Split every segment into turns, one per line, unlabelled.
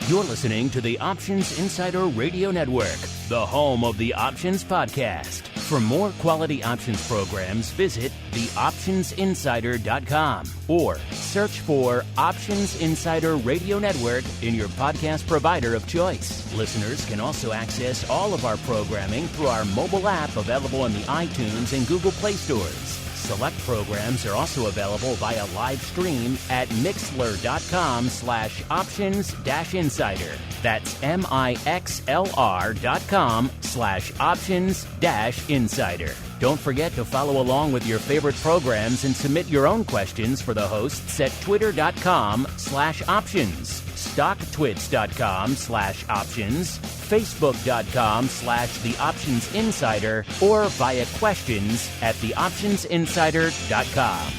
You're listening to the Options Insider Radio Network, the home of the Options Podcast. For more quality options programs, visit theoptionsinsider.com or search for Options Insider Radio Network in your podcast provider of choice. Listeners can also access all of our programming through our mobile app available in the iTunes and Google Play stores. Select programs are also available via live stream at mixlr.com/options-insider. That's mixlr.com/options-insider. Don't forget to follow along with your favorite programs and submit your own questions for the hosts at twitter.com/options, stocktwits.com/options, facebook.com/theoptionsinsider, or via questions at theoptionsinsider.com.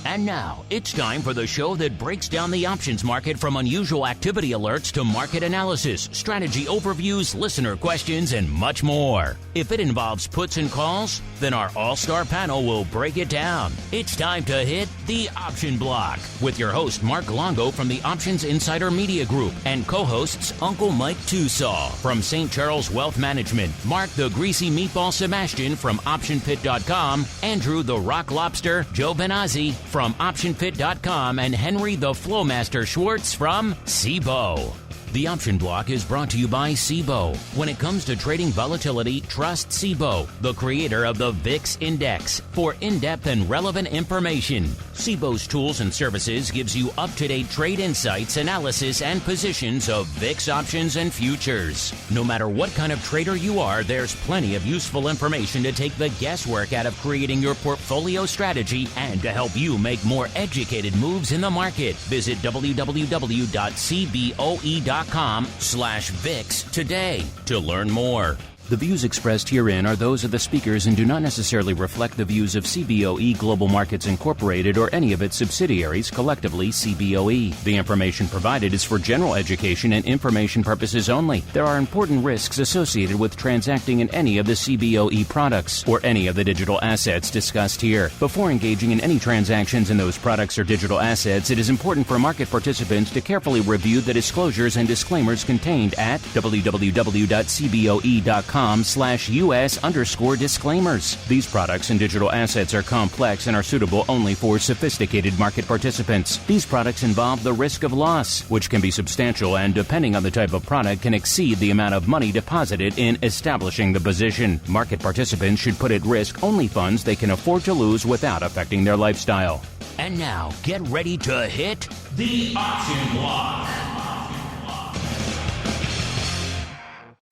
And now, it's time for the show that breaks down the options market from unusual activity alerts to market analysis, strategy overviews, listener questions, and much more. If it involves puts and calls, then our all-star panel will break it down. It's time to hit the Option Block with your host, Mark Longo from the Options Insider Media Group and co-hosts Uncle Mike TOSAW from St. Charles Wealth Management, Mark the Greasy Meatball Sebastian from OptionPit.com, Andrew the Rock Lobster GIOVINAZZI from OptionPit.com, and Henry the FLOWMASTER Schwartz from CBOE. The Option Block is brought to you by CBOE. When it comes to trading volatility, trust CBOE, the creator of the VIX Index, for in-depth and relevant information. CBOE's tools and services gives you up-to-date trade insights, analysis, and positions of VIX options and futures. No matter what kind of trader you are, there's plenty of useful information to take the guesswork out of creating your portfolio strategy and to help you make more educated moves in the market. Visit www.cboe.com/VIX today to learn more. The views expressed herein are those of the speakers and do not necessarily reflect the views of CBOE Global Markets Incorporated or any of its subsidiaries, collectively CBOE. The information provided is for general education and information purposes only. There are important risks associated with transacting in any of the CBOE products or any of the digital assets discussed here. Before engaging in any transactions in those products or digital assets, it is important for market participants to carefully review the disclosures and disclaimers contained at www.cboe.com/US_disclaimers. These products and digital assets are complex and are suitable only for sophisticated market participants. These products involve the risk of loss, which can be substantial and, depending on the type of product, can exceed the amount of money deposited in establishing the position. Market participants should put at risk only funds they can afford to lose without affecting their lifestyle. And now, get ready to hit the Option Block.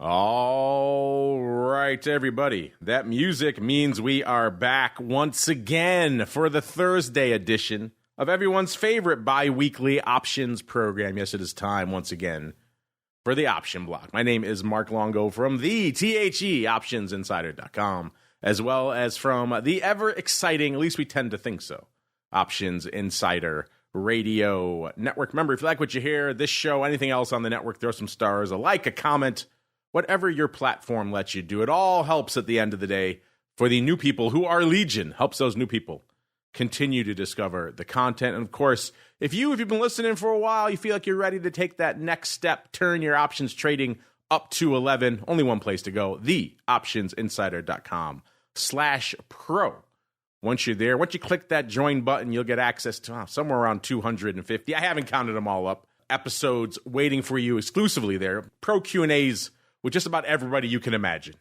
All right, everybody. That music means we are back once again for the Thursday edition of everyone's favorite bi-weekly options program. Yes, it is time once again for the Option Block. My name is Mark Longo from the OptionsInsider.com, as well as from the ever-exciting, at least we tend to think so, Options Insider Radio Network. Remember, if you like what you hear, this show, anything else on the network, throw some stars, a like, a comment, whatever your platform lets you do. It all helps at the end of the day for the new people who are legion, helps those new people continue to discover the content. And of course, if you've been listening for a while, you feel like you're ready to take that next step, turn your options trading up to 11, only one place to go, theoptionsinsider.com/pro. Once you're there, once you click that join button, you'll get access to somewhere around 250. I haven't counted them all up. Episodes waiting for you exclusively there. Pro Q&As with just about everybody you can imagine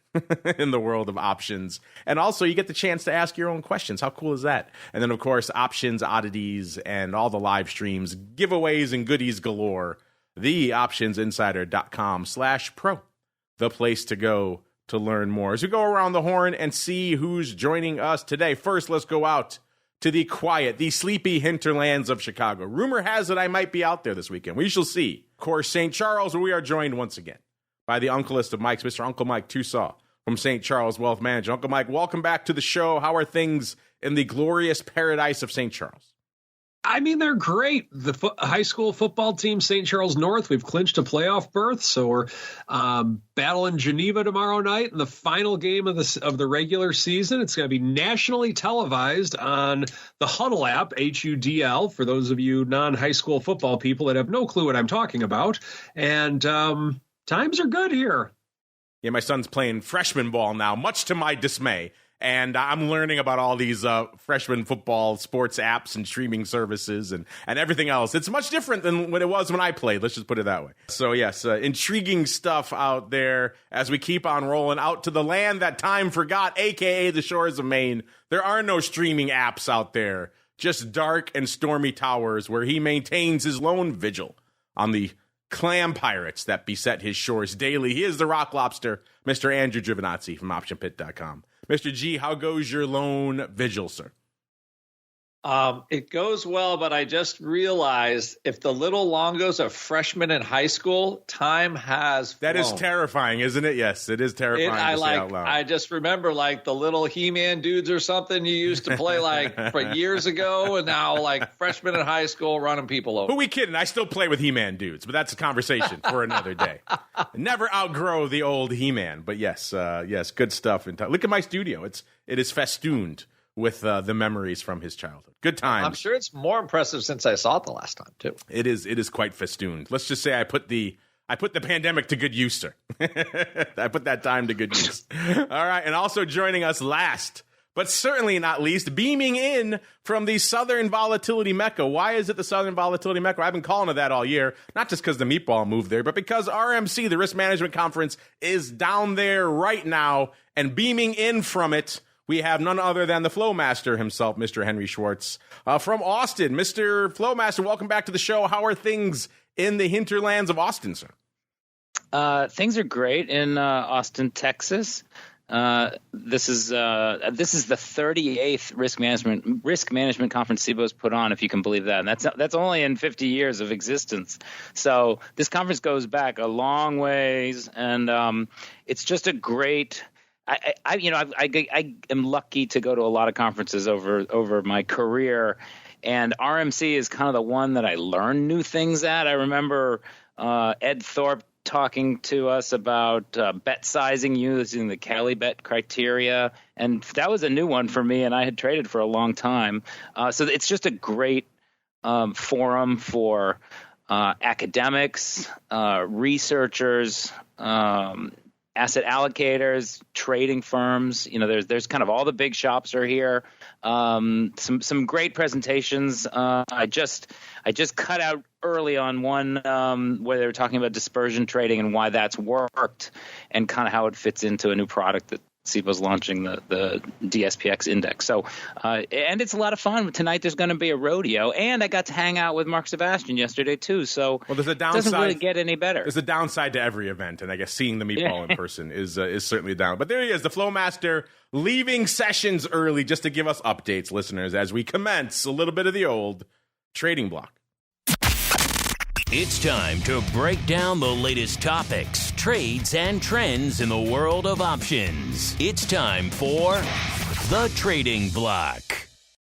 in the world of options. And also, you get the chance to ask your own questions. How cool is that? And then, of course, options, oddities, and all the live streams, giveaways, and goodies galore. TheOptionsInsider.com/pro, the place to go to learn more. As we go around the horn and see who's joining us today. First, let's go out to the quiet, the sleepy hinterlands of Chicago. Rumor has it I might be out there this weekend. We shall see. Of course, St. Charles, where we are joined once again by the uncleest of Mikes, Mr. Uncle Mike TOSAW from St. Charles Wealth Management. Uncle Mike, welcome back to the show. How are things in the glorious paradise of St. Charles?
I mean, they're great. The high school football team, St. Charles North, we've clinched a playoff berth, so we're battling Geneva tomorrow night in the final game of the regular season. It's going to be nationally televised on the Huddle app, HUDL, for those of you non-high school football people that have no clue what I'm talking about. And times are good here.
Yeah, my son's playing freshman ball now, much to my dismay. And I'm learning about all these freshman football sports apps and streaming services and everything else. It's much different than what it was when I played. Let's just put it that way. So, yes, intriguing stuff out there as we keep on rolling out to the land that time forgot, a.k.a. the shores of Maine. There are no streaming apps out there, just dark and stormy towers where he maintains his lone vigil on the clam pirates that beset his shores daily. He is the rock lobster, Mr. Andrew GIOVINAZZI from OptionPit.com. Mr. G, how goes your lone vigil, sir?
It goes well, but I just realized if the little Longos are freshmen in high school, time has flown.
That is terrifying, isn't it? Yes, it is terrifying to say out loud.
I just remember like the little He-Man dudes or something you used to play like for years ago, and now like freshmen in high school running people over.
Who we kidding? I still play with He-Man dudes, but that's a conversation for another day. Never outgrow the old He-Man, but yes, good stuff. Look at my studio; it is festooned with the memories from his childhood. Good times.
I'm sure it's more impressive since I saw it the last time, too.
It is quite festooned. Let's just say I put the pandemic to good use, sir. I put that time to good use. All right, and also joining us last, but certainly not least, beaming in from the Southern Volatility Mecca. Why is it the Southern Volatility Mecca? I've been calling it that all year, not just because the meatball moved there, but because RMC, the Risk Management Conference, is down there right now, and beaming in from it, we have none other than the FLOWMASTER himself, Mr. Henry Schwartz, from Austin. Mr. FLOWMASTER, welcome back to the show. How are things in the hinterlands of Austin, sir?
Things are great in Austin, Texas. This is the 38th risk management conference CBOE's put on, if you can believe that. And that's only in 50 years of existence. So this conference goes back a long ways, and it's just a great. I am lucky to go to a lot of conferences over my career, and RMC is kind of the one that I learn new things at. I remember Ed Thorpe talking to us about bet sizing using the Cali bet criteria, and that was a new one for me, and I had traded for a long time. So it's just a great forum for academics, researchers, asset allocators, trading firms. There's kind of all the big shops are here. Some great presentations. I just cut out early on one where they were talking about dispersion trading and why that's worked, and kind of how it fits into a new product that CBOE's launching, the DSPX index. So, and it's a lot of fun. Tonight there's going to be a rodeo, and I got to hang out with Mark Sebastian yesterday too. So,
there's a downside.
It doesn't really get any better.
There's a downside to every event, and I guess seeing the meatball in person is certainly down. But there he is, the FLOWMASTER, leaving sessions early just to give us updates, listeners, as we commence a little bit of the old trading block.
It's time to break down the latest topics, trades, and trends in the world of options. It's time for the Trading Block.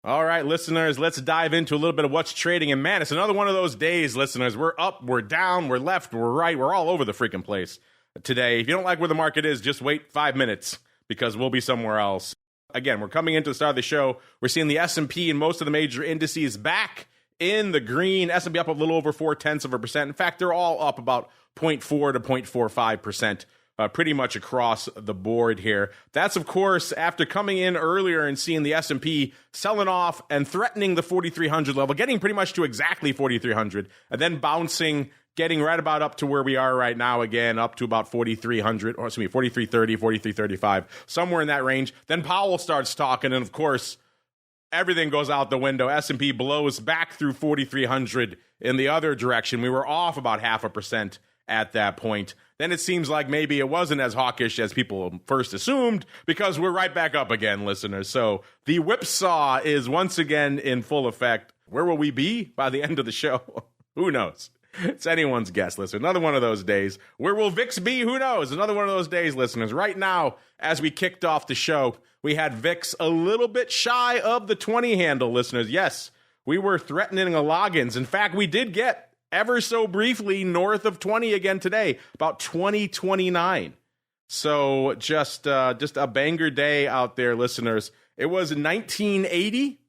All right, listeners, let's dive into a little bit of what's trading. And man, it's another one of those days, listeners. We're up, we're down, we're left, we're right. We're all over the freaking place today. If you don't like where the market is, just wait 5 minutes because we'll be somewhere else. Again, we're coming into the start of the show. We're seeing the S&P and most of the major indices back in the green. S&P up a little over 0.4%. In fact, they're all up about 0.4 to 0.45%, pretty much across the board here. That's, of course, after coming in earlier and seeing the S&P selling off and threatening the 4,300 level, getting pretty much to exactly 4,300, and then bouncing, getting right about up to where we are right now again, up to about 4,300, or excuse me, 4,330, 4,335, somewhere in that range. Then Powell starts talking, and of course, everything goes out the window. S&P blows back through 4,300 in the other direction. We were off about 0.5% at that point. Then it seems like maybe it wasn't as hawkish as people first assumed, because we're right back up again, listeners. So the whipsaw is once again in full effect. Where will we be by the end of the show? Who knows? It's anyone's guess, listener. Another one of those days. Where will VIX be? Who knows? Another one of those days, listeners. Right now, as we kicked off the show, we had VIX a little bit shy of the 20 handle, listeners. Yes, we were threatening a logins. In fact, we did get ever so briefly north of 20 again today, about 2029. So just a banger day out there, listeners. It was 1980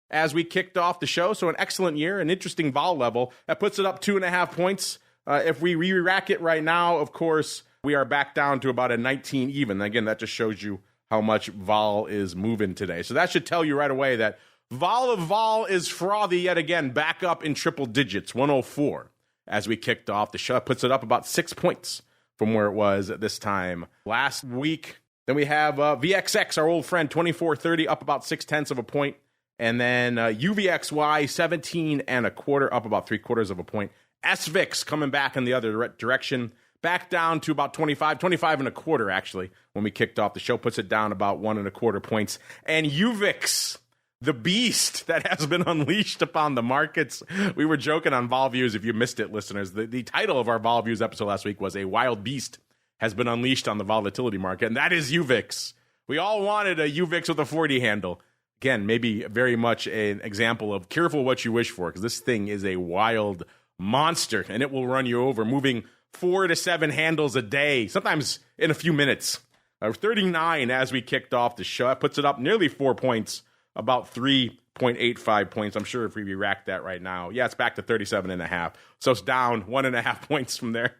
as we kicked off the show, so an excellent year, an interesting vol level. That puts it up 2.5 points. If we re-rack it right now, of course, we are back down to about a 19 even. Again, that just shows you how much vol is moving today. So that should tell you right away that vol of vol is frothy yet again, back up in triple digits, 104 as we kicked off the show. That puts it up about 6 points from where it was at this time last week. Then we have VXX, our old friend, 2430, up about 0.6 of a point. And then UVXY, 17.25, up about 0.75 of a point. SVIX coming back in the other direction, back down to about 25.25 actually, when we kicked off the show, puts it down about 1.25 points. And UVIX, the beast that has been unleashed upon the markets. We were joking on Vol Views, if you missed it, listeners. The title of our Vol Views episode last week was A Wild Beast Has Been Unleashed on the Volatility Market, and that is UVIX. We all wanted a UVIX with a 40 handle. Again, maybe very much an example of careful what you wish for, because this thing is a wild monster, and it will run you over, moving 4 to 7 handles a day, sometimes in a few minutes. 39 as we kicked off the show. That puts it up nearly 4 points, about 3.85 points. I'm sure if we rack that right now, yeah, it's back to 37.5. So it's down 1.5 points from there.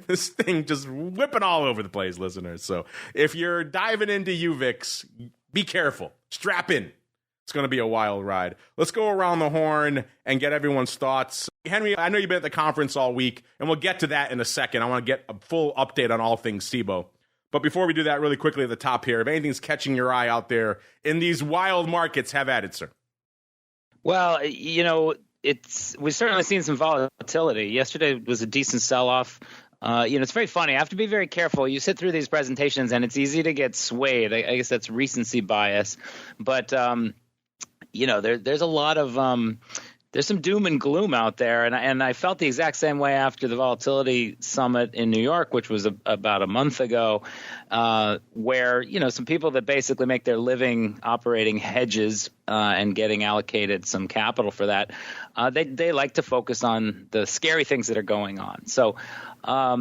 This thing just whipping all over the place, listeners. So if you're diving into UVIX, be careful. Strap in. It's going to be a wild ride. Let's go around the horn and get everyone's thoughts. Henry, I know you've been at the conference all week, and we'll get to that in a second. I want to get a full update on all things SIBO. But before we do that, really quickly at the top here, if anything's catching your eye out there in these wild markets, have at it, sir.
Well, we've certainly seen some volatility. Yesterday was a decent sell-off. It's very funny. I have to be very careful. You sit through these presentations, and it's easy to get swayed. I guess that's recency bias. But, there's a lot of there's some doom and gloom out there. And I felt the exact same way after the Volatility Summit in New York, which was about a month ago, where, some people that basically make their living operating hedges and getting allocated some capital for that, they like to focus on the scary things that are going on. So, I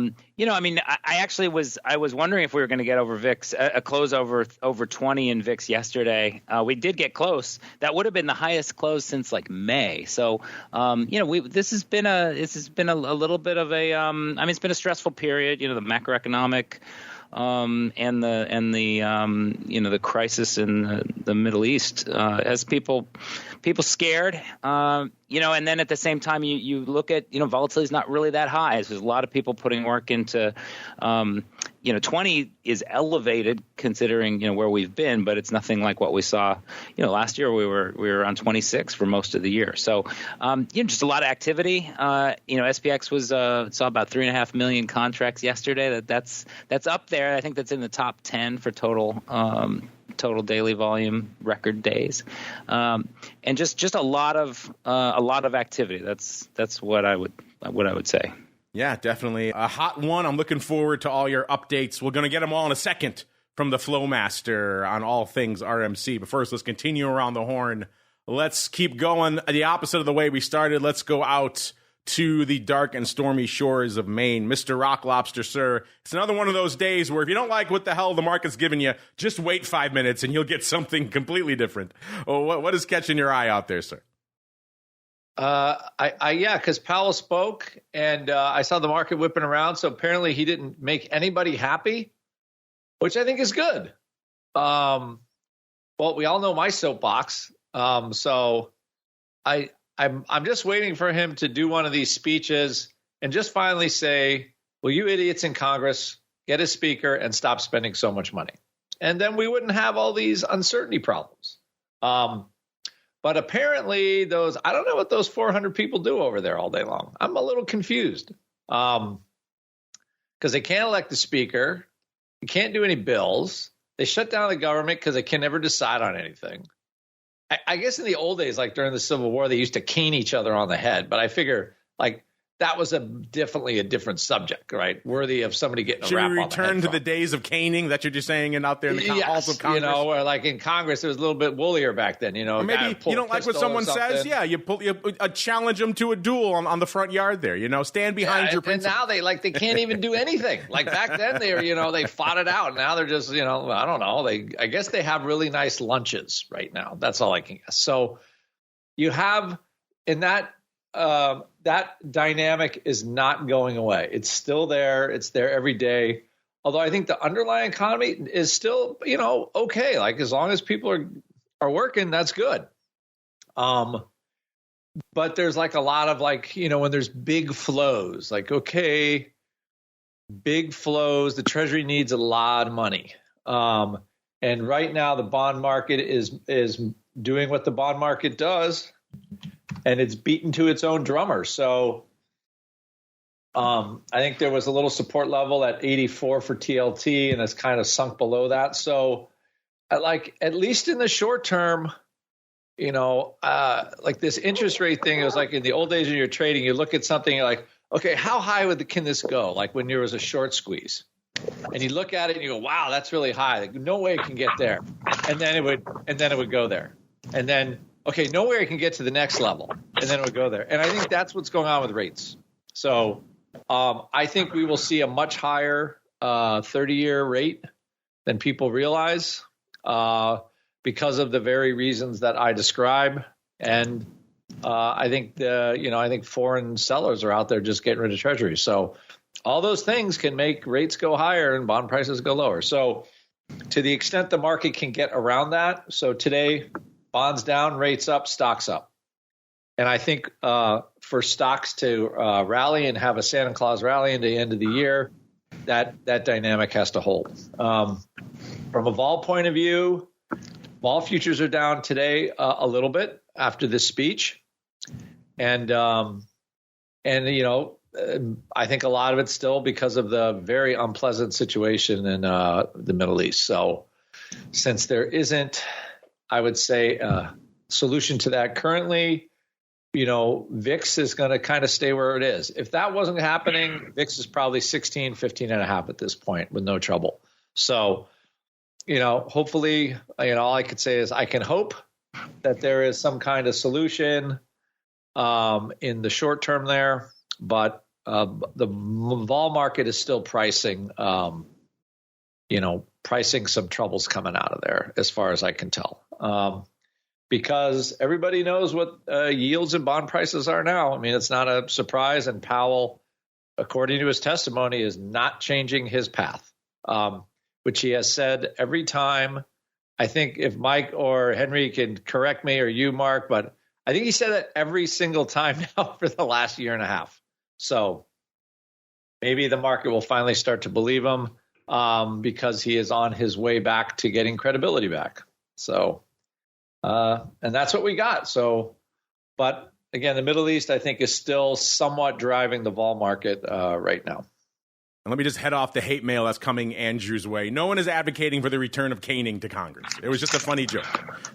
was wondering if we were going to get over VIX, a close over 20 in VIX yesterday. We did get close. That would have been the highest close since like May. So, this has been a little bit of it's been a stressful period. The macroeconomic and the crisis in the Middle East has people scared. And then at the same time, you look at, volatility is not really that high. There's a lot of people putting work into, 20 is elevated considering, where we've been, but it's nothing like what we saw, last year we were on 26 for most of the year. So, just a lot of activity. SPX was, saw about 3.5 million contracts yesterday. That's up there. I think that's in the top 10 for total daily volume record days, and just a lot of activity. That's what I would say.
Yeah, definitely a hot one. I'm looking forward to all your updates. We're going to get them all in a second from the FLOWMASTER on all things RMC. But first, let's continue around the horn. Let's keep going the opposite of the way we started. Let's go out to the dark and stormy shores of Maine. Mr. Rock Lobster, sir, it's another one of those days where if you don't like what the hell the market's giving you, just wait 5 minutes and you'll get something completely different. Oh, what is catching your eye out there, sir?
Because Powell spoke and I saw the market whipping around. So apparently he didn't make anybody happy, which I think is good. Well, we all know my soapbox. So I'm just waiting for him to do one of these speeches and just finally say, well, you idiots in Congress, get a speaker and stop spending so much money. And then we wouldn't have all these uncertainty problems. But apparently I don't know what those 400 people do over there all day long. I'm a little confused because they can't elect the speaker. You can't do any bills. They shut down the government because they can never decide on anything. I guess in the old days, like during the Civil War, they used to cane each other on the head. But I figure like that was definitely a different subject, right? Worthy of somebody getting
Should
a rap
we
on the head
return to
from.
the days of caning? That's what you're saying, and out there in the halls of Congress?
You know, where like in Congress, it was a little bit woolier back then. You know,
or maybe you don't like what someone says. Yeah, you challenge them to a duel on the front yard there. You know, stand behind your principles.
And now they can't even do anything. Like back then, they fought it out. Now they're just, you know, I don't know. I guess they have really nice lunches right now. That's all I can guess. So you have in that. That dynamic is not going away. It's still there. It's there every day. Although I think the underlying economy is still, you know, okay. Like as long as people are working, that's good. But there's like a lot of like, you know, when there's big flows, like, okay, big flows, the Treasury needs a lot of money. And right now the bond market is doing what the bond market does. And it's beaten to its own drummer. So I think there was a little support level at 84 for TLT, and it's kind of sunk below that. So at least in the short term, you know, like this interest rate thing, it was like in the old days when you're trading, you look at something, you're like, okay, how high can this go? Like when there was a short squeeze. And you look at it and you go, wow, that's really high. Like, no way it can get there. And then it would go there. And then okay, nowhere can get to the next level, and then it would go there. And I think that's what's going on with rates. So I think we will see a much higher 30-year rate than people realize because of the very reasons that I describe. And I think foreign sellers are out there just getting rid of treasuries. So all those things can make rates go higher and bond prices go lower. So to the extent the market can get around that, so today – bonds down, rates up, stocks up. And I think for stocks to rally and have a Santa Claus rally into the end of the year, that dynamic has to hold. From a vol point of view, vol futures are down today a little bit after this speech. And you know, I think a lot of it's still because of the very unpleasant situation in the Middle East. So since there isn't, I would say, a solution to that currently, you know, VIX is going to kind of stay where it is. If that wasn't happening, VIX is probably 16, 15 and a half at this point with no trouble. So, you know, hopefully, you know, all I could say is I can hope that there is some kind of solution in the short term there. But the vol market is still pricing, pricing some troubles coming out of there as far as I can tell. Because everybody knows what yields and bond prices are now. I mean, it's not a surprise. And Powell, according to his testimony, is not changing his path, which he has said every time. I think if Mike or Henry can correct me, or you, Mark, but I think he said that every single time now for the last year and a half. So maybe the market will finally start to believe him because he is on his way back to getting credibility back. So, and that's what we got. So, but again, the Middle East, I think, is still somewhat driving the vol market right now.
And let me just head off the hate mail that's coming Andrew's way. No one is advocating for the return of caning to Congress. It was just a funny joke.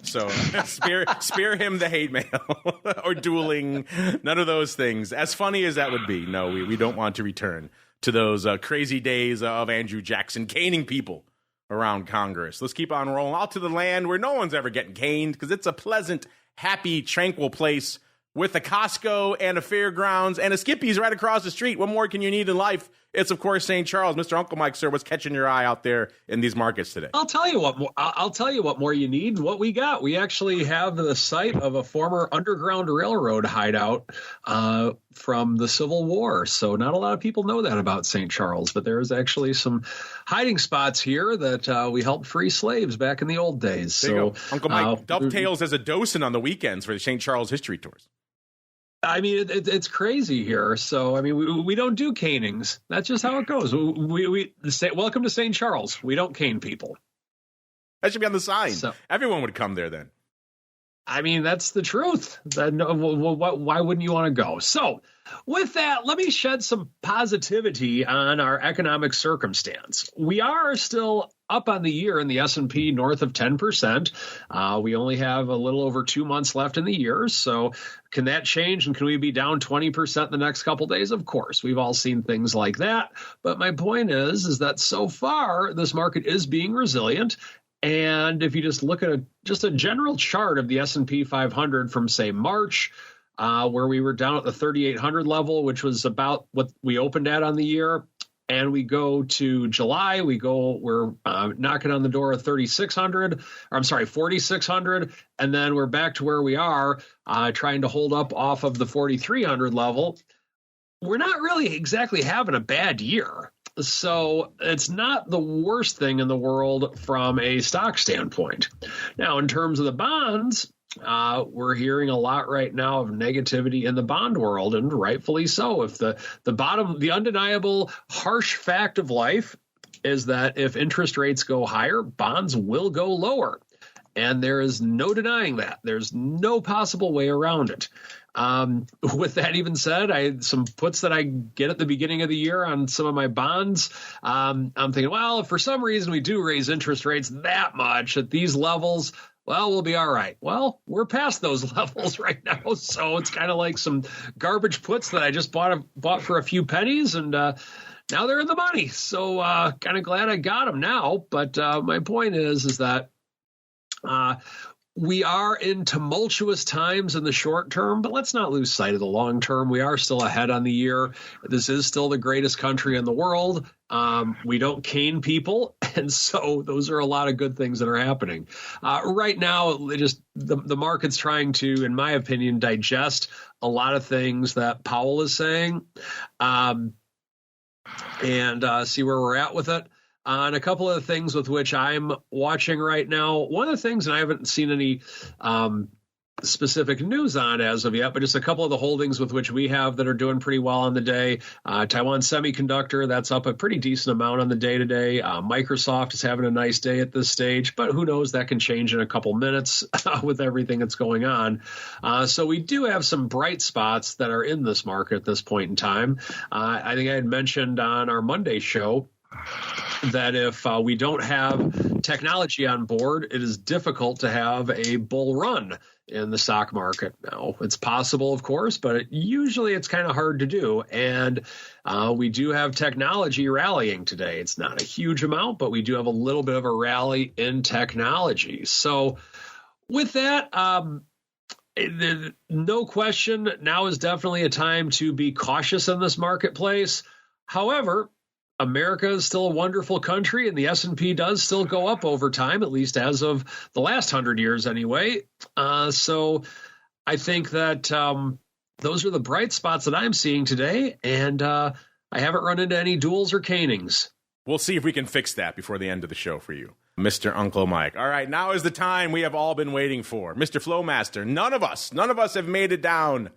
So spare him the hate mail or dueling. None of those things. As funny as that would be, no, we don't want to return to those crazy days of Andrew Jackson caning people around Congress. Let's keep on rolling out to the land where no one's ever getting caned because it's a pleasant, happy, tranquil place with a Costco and a fairgrounds and a Skippy's right across the street. What more can you need in life? It's, of course, St. Charles. Mr. Uncle Mike, sir, what's catching your eye out there in these markets today?
I'll tell you what more you need and what we got. We actually have the site of a former Underground Railroad hideout from the Civil War. So not a lot of people know that about St. Charles, but there's actually some hiding spots here that we helped free slaves back in the old days.
There you go. Uncle Mike dovetails as a docent on the weekends for the St. Charles history tours.
I mean, it's crazy here. So, I mean, we don't do canings. That's just how it goes. We say, welcome to St. Charles. We don't cane people.
That should be on the sign. So, everyone would come there then.
I mean, that's the truth. Why wouldn't you want to go? So, with that, let me shed some positivity on our economic circumstance. We are still up on the year in the S&P north of 10%. We only have a little over 2 months left in the year. So can that change? And can we be down 20% in the next couple days? Of course, we've all seen things like that. But my point is that so far, this market is being resilient. And if you just look at a general chart of the S&P 500 from, say, March, where we were down at the 3,800 level, which was about what we opened at on the year. And we go to July, we're knocking on the door of 4,600, and then we're back to where we are, trying to hold up off of the 4,300 level. We're not really exactly having a bad year. So it's not the worst thing in the world from a stock standpoint. Now, in terms of the bonds, we're hearing a lot right now of negativity in the bond world, and rightfully so. If the undeniable harsh fact of life is that if interest rates go higher, bonds will go lower. And there is no denying that. There's no possible way around it. With that even said, some puts that I get at the beginning of the year on some of my bonds. I'm thinking, well, if for some reason we do raise interest rates that much at these levels, well, we'll be all right. Well, we're past those levels right now. So it's kind of like some garbage puts that I just bought for a few pennies, and now they're in the money. So kind of glad I got them now. But my point is that we are in tumultuous times in the short term, but let's not lose sight of the long term. We are still ahead on the year. This is still the greatest country in the world. We don't cane people, and so those are a lot of good things that are happening. Right now, the market's trying to, in my opinion, digest a lot of things that Powell is saying, and see where we're at with it. And a couple of the things with which I'm watching right now, one of the things, and I haven't seen any specific news on as of yet, but just a couple of the holdings with which we have that are doing pretty well on the day. Taiwan Semiconductor, that's up a pretty decent amount on the day today. Microsoft is having a nice day at this stage, but who knows, that can change in a couple minutes with everything that's going on. So we do have some bright spots that are in this market at this point in time. I think I had mentioned on our Monday show that if we don't have technology on board, it is difficult to have a bull run in the stock market. Now, it's possible, of course, but usually it's kind of hard to do. And we do have technology rallying today. It's not a huge amount, but we do have a little bit of a rally in technology. So with that, no question, now is definitely a time to be cautious in this marketplace. However, America is still a wonderful country, and the S&P does still go up over time, at least as of the last 100 years anyway. So I think that those are the bright spots that I'm seeing today, and I haven't run into any duels or canings.
We'll see if we can fix that before the end of the show for you, Mr. Uncle Mike. All right, now is the time we have all been waiting for. Mr. Flowmaster, none of us have made it down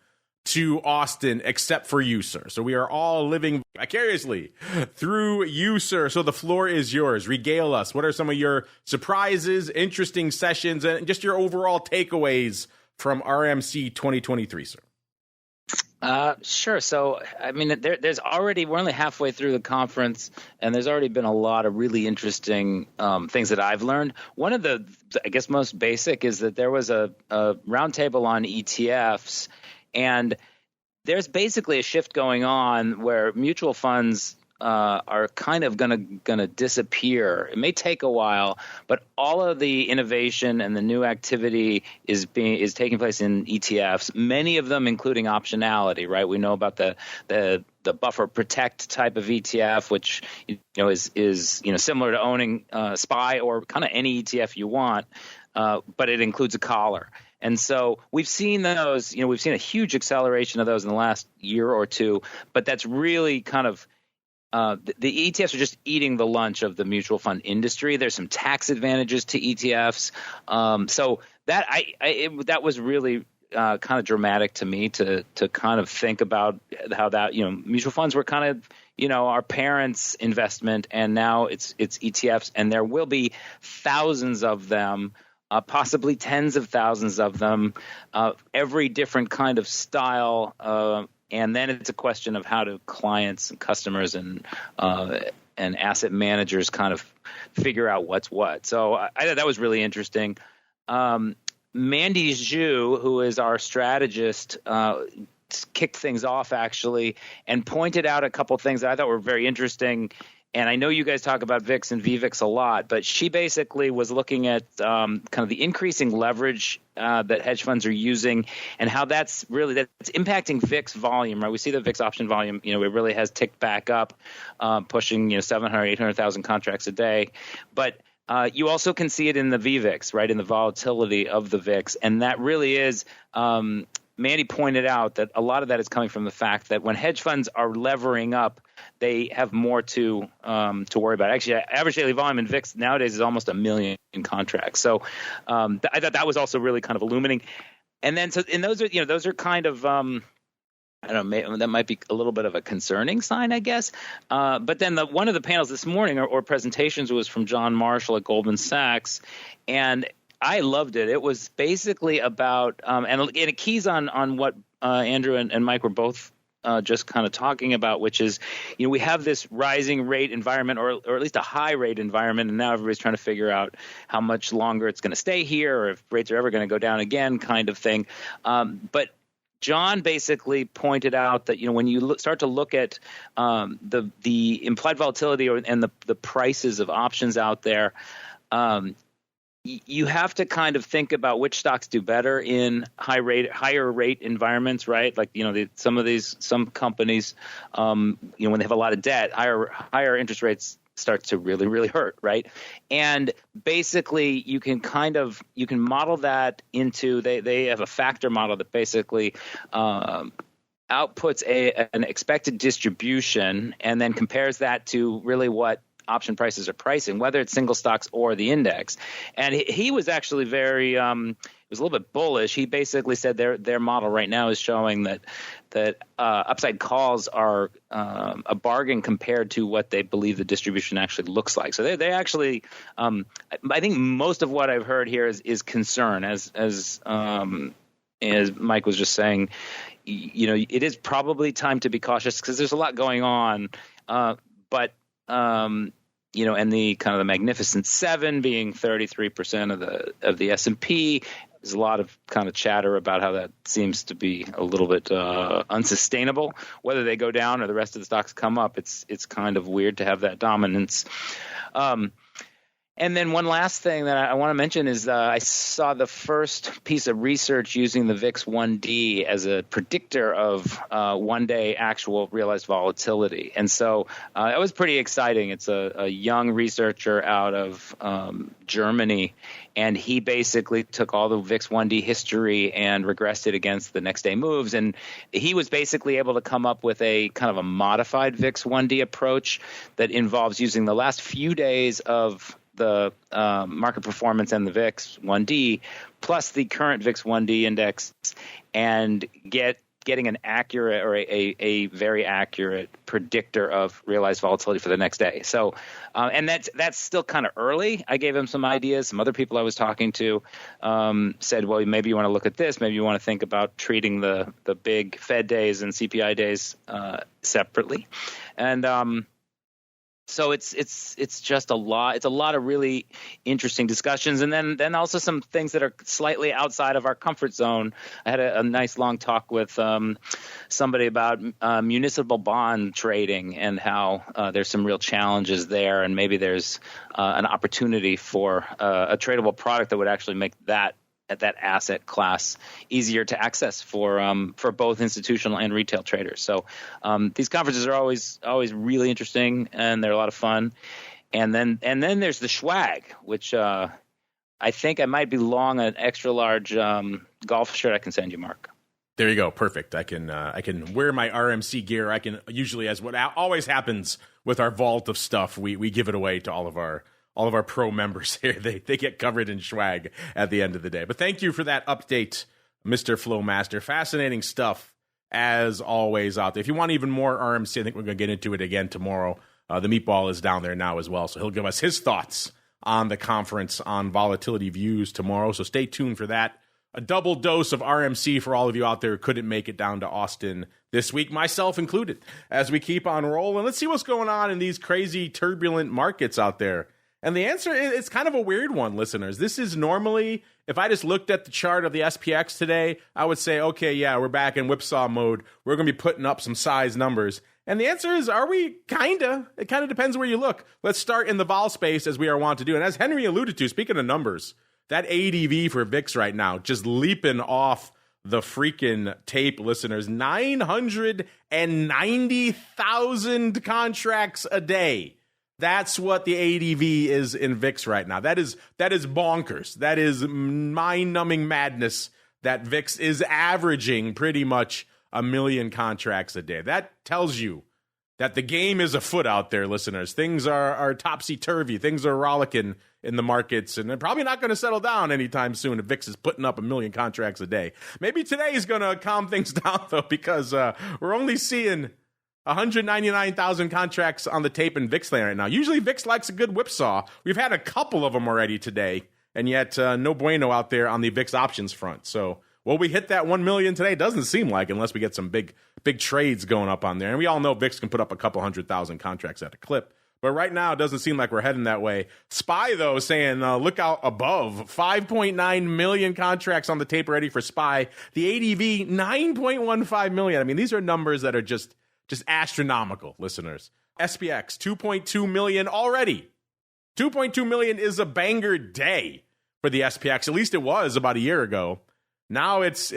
to Austin except for you, sir. So we are all living vicariously through you, sir. So the floor is yours. Regale us. What are some of your surprises, interesting sessions, and just your overall takeaways from RMC 2023, sir?
Sure. So, I mean, we're only halfway through the conference, and there's already been a lot of really interesting things that I've learned. One of the, I guess, most basic is that there was a roundtable on ETFs. And there's basically a shift going on where mutual funds are kind of going to disappear. It may take a while, but all of the innovation and the new activity is taking place in ETFs. Many of them, including optionality, right? We know about the buffer protect type of ETF, which is similar to owning SPY or kind of any ETF you want, but it includes a collar. And so we've seen those, we've seen a huge acceleration of those in the last year or two, but that's really kind of the ETFs are just eating the lunch of the mutual fund industry. There's some tax advantages to ETFs. So that was really kind of dramatic to me to kind of think about how that, mutual funds were kind of, our parents' investment, and now it's ETFs, and there will be thousands of them. Possibly tens of thousands of them, every different kind of style, and then it's a question of how do clients and customers and asset managers kind of figure out what's what. So I thought that was really interesting. Mandy Zhu, who is our strategist, kicked things off actually and pointed out a couple things that I thought were very interesting. And I know you guys talk about VIX and VVIX a lot, but she basically was looking at kind of the increasing leverage that hedge funds are using and how that's impacting VIX volume, right? We see the VIX option volume, it really has ticked back up, pushing, 700, 800,000 contracts a day. But you also can see it in the VVIX, right, in the volatility of the VIX. And that really is Mandy pointed out that a lot of that is coming from the fact that when hedge funds are levering up, they have more to worry about. Actually, average daily volume in VIX nowadays is almost 1 million contracts. So I thought that was also really kind of illuminating. And then those are kind of I don't know, that might be a little bit of a concerning sign, I guess. But then one of the panels this morning or presentations was from John Marshall at Goldman Sachs, and I loved it. It was basically about and it keys on what Andrew and Mike were both just kind of talking about, which is, we have this rising rate environment or at least a high rate environment. And now everybody's trying to figure out how much longer it's going to stay here or if rates are ever going to go down again kind of thing. But John basically pointed out that, when you start to look at the implied volatility and the prices of options out there, you have to kind of think about which stocks do better in higher rate environments, right? Like, some companies, when they have a lot of debt, higher interest rates starts to really, really hurt, right? And basically you can model that into, they have a factor model that basically outputs an expected distribution and then compares that to really what option prices are pricing, whether it's single stocks or the index. And he was actually very it was a little bit bullish. He basically said their model right now is showing that upside calls are a bargain compared to what they believe the distribution actually looks like. So they actually I think most of what I've heard here is concern, as Mike was just saying. It is probably time to be cautious because there's a lot going on, but and the kind of the Magnificent Seven being 33% of the S&P. There's a lot of kind of chatter about how that seems to be a little bit unsustainable. Whether they go down or the rest of the stocks come up, it's kind of weird to have that dominance. And then one last thing that I want to mention is I saw the first piece of research using the VIX 1D as a predictor of one-day actual realized volatility. And so it was pretty exciting. It's a young researcher out of Germany, and he basically took all the VIX 1D history and regressed it against the next day moves. And he was basically able to come up with a kind of a modified VIX 1D approach that involves using the last few days of the market performance and the VIX 1D plus the current VIX 1D index and getting an accurate or a very accurate predictor of realized volatility for the next day. So and that's still kind of early. I gave him some ideas. Some other people I was talking to said, well, maybe you want to look at this. Maybe you want to think about treating the big Fed days and CPI days separately. And so it's just a lot. It's a lot of really interesting discussions, and then also some things that are slightly outside of our comfort zone. I had a nice long talk with somebody about municipal bond trading and how there's some real challenges there, and maybe there's an opportunity for a tradable product that would actually make that asset class easier to access for both institutional and retail traders. So these conferences are always really interesting, and they're a lot of fun. And then there's the SCHWAG, which I think I might be long an extra large golf shirt I can send you, Mark.
There you go. Perfect. I can wear my RMC gear. I can usually, as what always happens with our vault of stuff, we give it away to all of our pro members here. They get covered in swag at the end of the day. But thank you for that update, Mr. FLOWMASTER. Fascinating stuff, as always, out there. If you want even more RMC, I think we're going to get into it again tomorrow. The meatball is down there now as well, so he'll give us his thoughts on the conference on volatility views tomorrow. So stay tuned for that. a double dose of RMC for all of you out there who couldn't make it down to Austin this week, myself included, as we keep on rolling. Let's see what's going on in these crazy, turbulent markets out there. And the answer is kind of a weird one, listeners. This is normally, if I just looked at the chart of the SPX today, I would say, okay, yeah, we're back in whipsaw mode. We're going to be putting up some size numbers. And the answer is, are we? Kinda. It kind of depends where you look. Let's start in the vol space, as we are wont to do. And as Henry alluded to, speaking of numbers, that ADV for VIX right now, just leaping off the freaking tape, listeners. 990,000 contracts a day. That's what the ADV is in VIX right now. That is bonkers. That is mind-numbing madness that VIX is averaging pretty much 1 million contracts a day. That tells you that the game is afoot out there, listeners. Things are topsy-turvy. Things are rollicking in the markets, and they're probably not going to settle down anytime soon if VIX is putting up 1 million contracts a day. Maybe today is going to calm things down, though, because we're only seeing 199,000 contracts on the tape in VIX land right now. Usually VIX likes a good whipsaw. We've had a couple of them already today, and yet no bueno out there on the VIX options front. So will we hit that 1 million today? Doesn't seem like, unless we get some big trades going up on there. And we all know VIX can put up a couple 100,000 contracts at a clip. But right now, it doesn't seem like we're heading that way. SPY, though, saying look out above. 5.9 million contracts on the tape ready for SPY. The ADV, 9.15 million. I mean, these are numbers that are just astronomical, listeners. SPX, 2.2 million already. 2.2 million is a banger day for the SPX. At least it was about a year ago. Now it's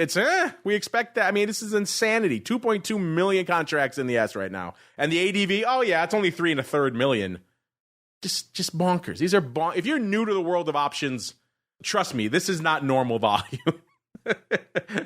we expect that. I mean, this is insanity. 2.2 million contracts in the S right now. And the ADV, oh yeah, it's only 3.25 million. Just bonkers. These are if you're new to the world of options, trust me, this is not normal volume.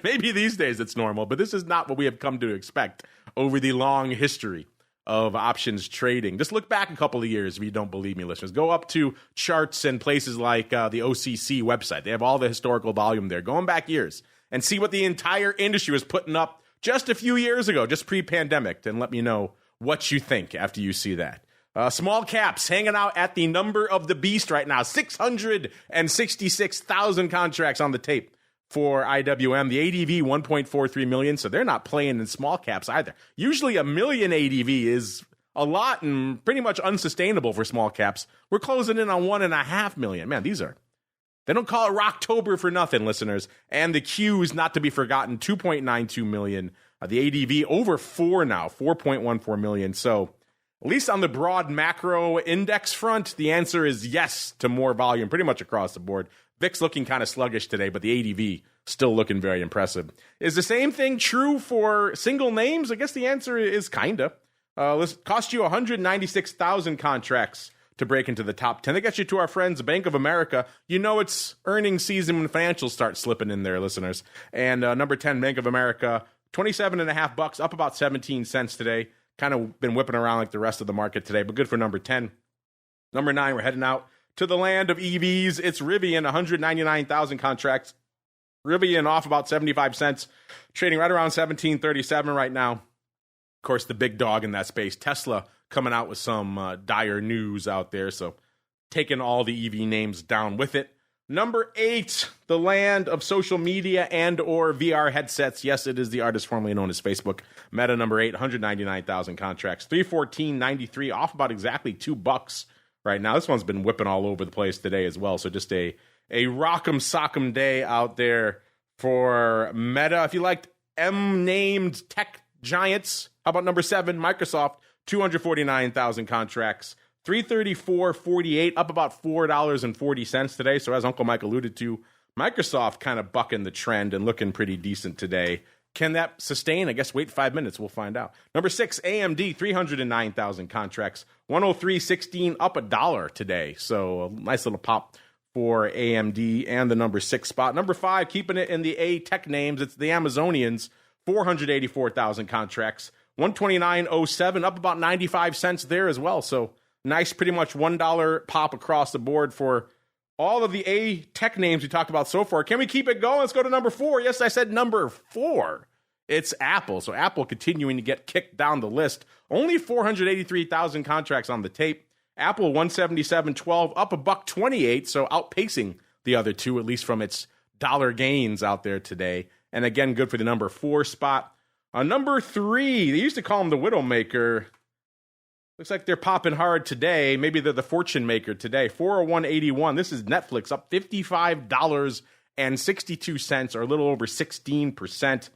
Maybe these days it's normal, but this is not what we have come to expect over the long history of options trading. Just look back a couple of years if you don't believe me, listeners. Go up to charts and places like the OCC website. They have all the historical volume there, going back years, and see what the entire industry was putting up just a few years ago, just pre-pandemic, and let me know what you think after you see that. Small caps hanging out at the number of the beast right now. 666,000 contracts on the tape for IWM. The ADV, 1.43 million, so they're not playing in small caps either. Usually 1 million ADV is a lot and pretty much unsustainable for small caps. We're closing in on 1.5 million. Man, they don't call it Rocktober for nothing, listeners. And the Qs, not to be forgotten, 2.92 million. The ADV over 4 now, 4.14 million. So at least on the broad macro index front, the answer is yes to more volume pretty much across the board. VIX looking kind of sluggish today, but the ADV still looking very impressive. Is the same thing true for single names? I guess the answer is kind of. Let's cost you 196,000 contracts to break into the top 10. That gets you to our friends, Bank of America. You know it's earnings season when financials start slipping in there, listeners. And number 10, Bank of America, $27.50, up about 17 cents today. Kind of been whipping around like the rest of the market today, but good for number 10. Number 9, we're heading out to the land of EVs. It's Rivian, 199,000 contracts. Rivian off about 75 cents, trading right around 17.37 right now. Of course, the big dog in that space, Tesla, coming out with some dire news out there, so taking all the EV names down with it. Number 8, the land of social media and or VR headsets. Yes, it is the artist formerly known as Facebook. Meta, number 8, 199,000 contracts. 314.93, off about exactly $2 right now. This one's been whipping all over the place today as well. So just a rock'em sock'em day out there for Meta. If you liked M-named tech giants, how about number 7, Microsoft, 249,000 contracts. 334.48, up about $4.40 today. So as Uncle Mike alluded to, Microsoft kind of bucking the trend and looking pretty decent today. Can that sustain? I guess wait 5 minutes. We'll find out. Number 6, AMD, 309,000 contracts. 103.16, up $1 today. So a nice little pop for AMD and the number 6 spot. Number 5, keeping it in the A tech names. It's the Amazonians, 484,000 contracts. 129.07, up about 95 cents there as well. So nice, pretty much $1 pop across the board for all of the A tech names we talked about so far. Can we keep it going? Let's go to number 4. Yes, I said number 4. It's Apple. So Apple continuing to get kicked down the list. Only 483,000 contracts on the tape. Apple 177.12, up $1.28, so outpacing the other two, at least from its dollar gains out there today. And again, good for the number 4 spot. Number 3, they used to call him the Widowmaker. Looks like they're popping hard today. Maybe they're the fortune maker today. 401.81. This is Netflix, up $55.62, or a little over 16%.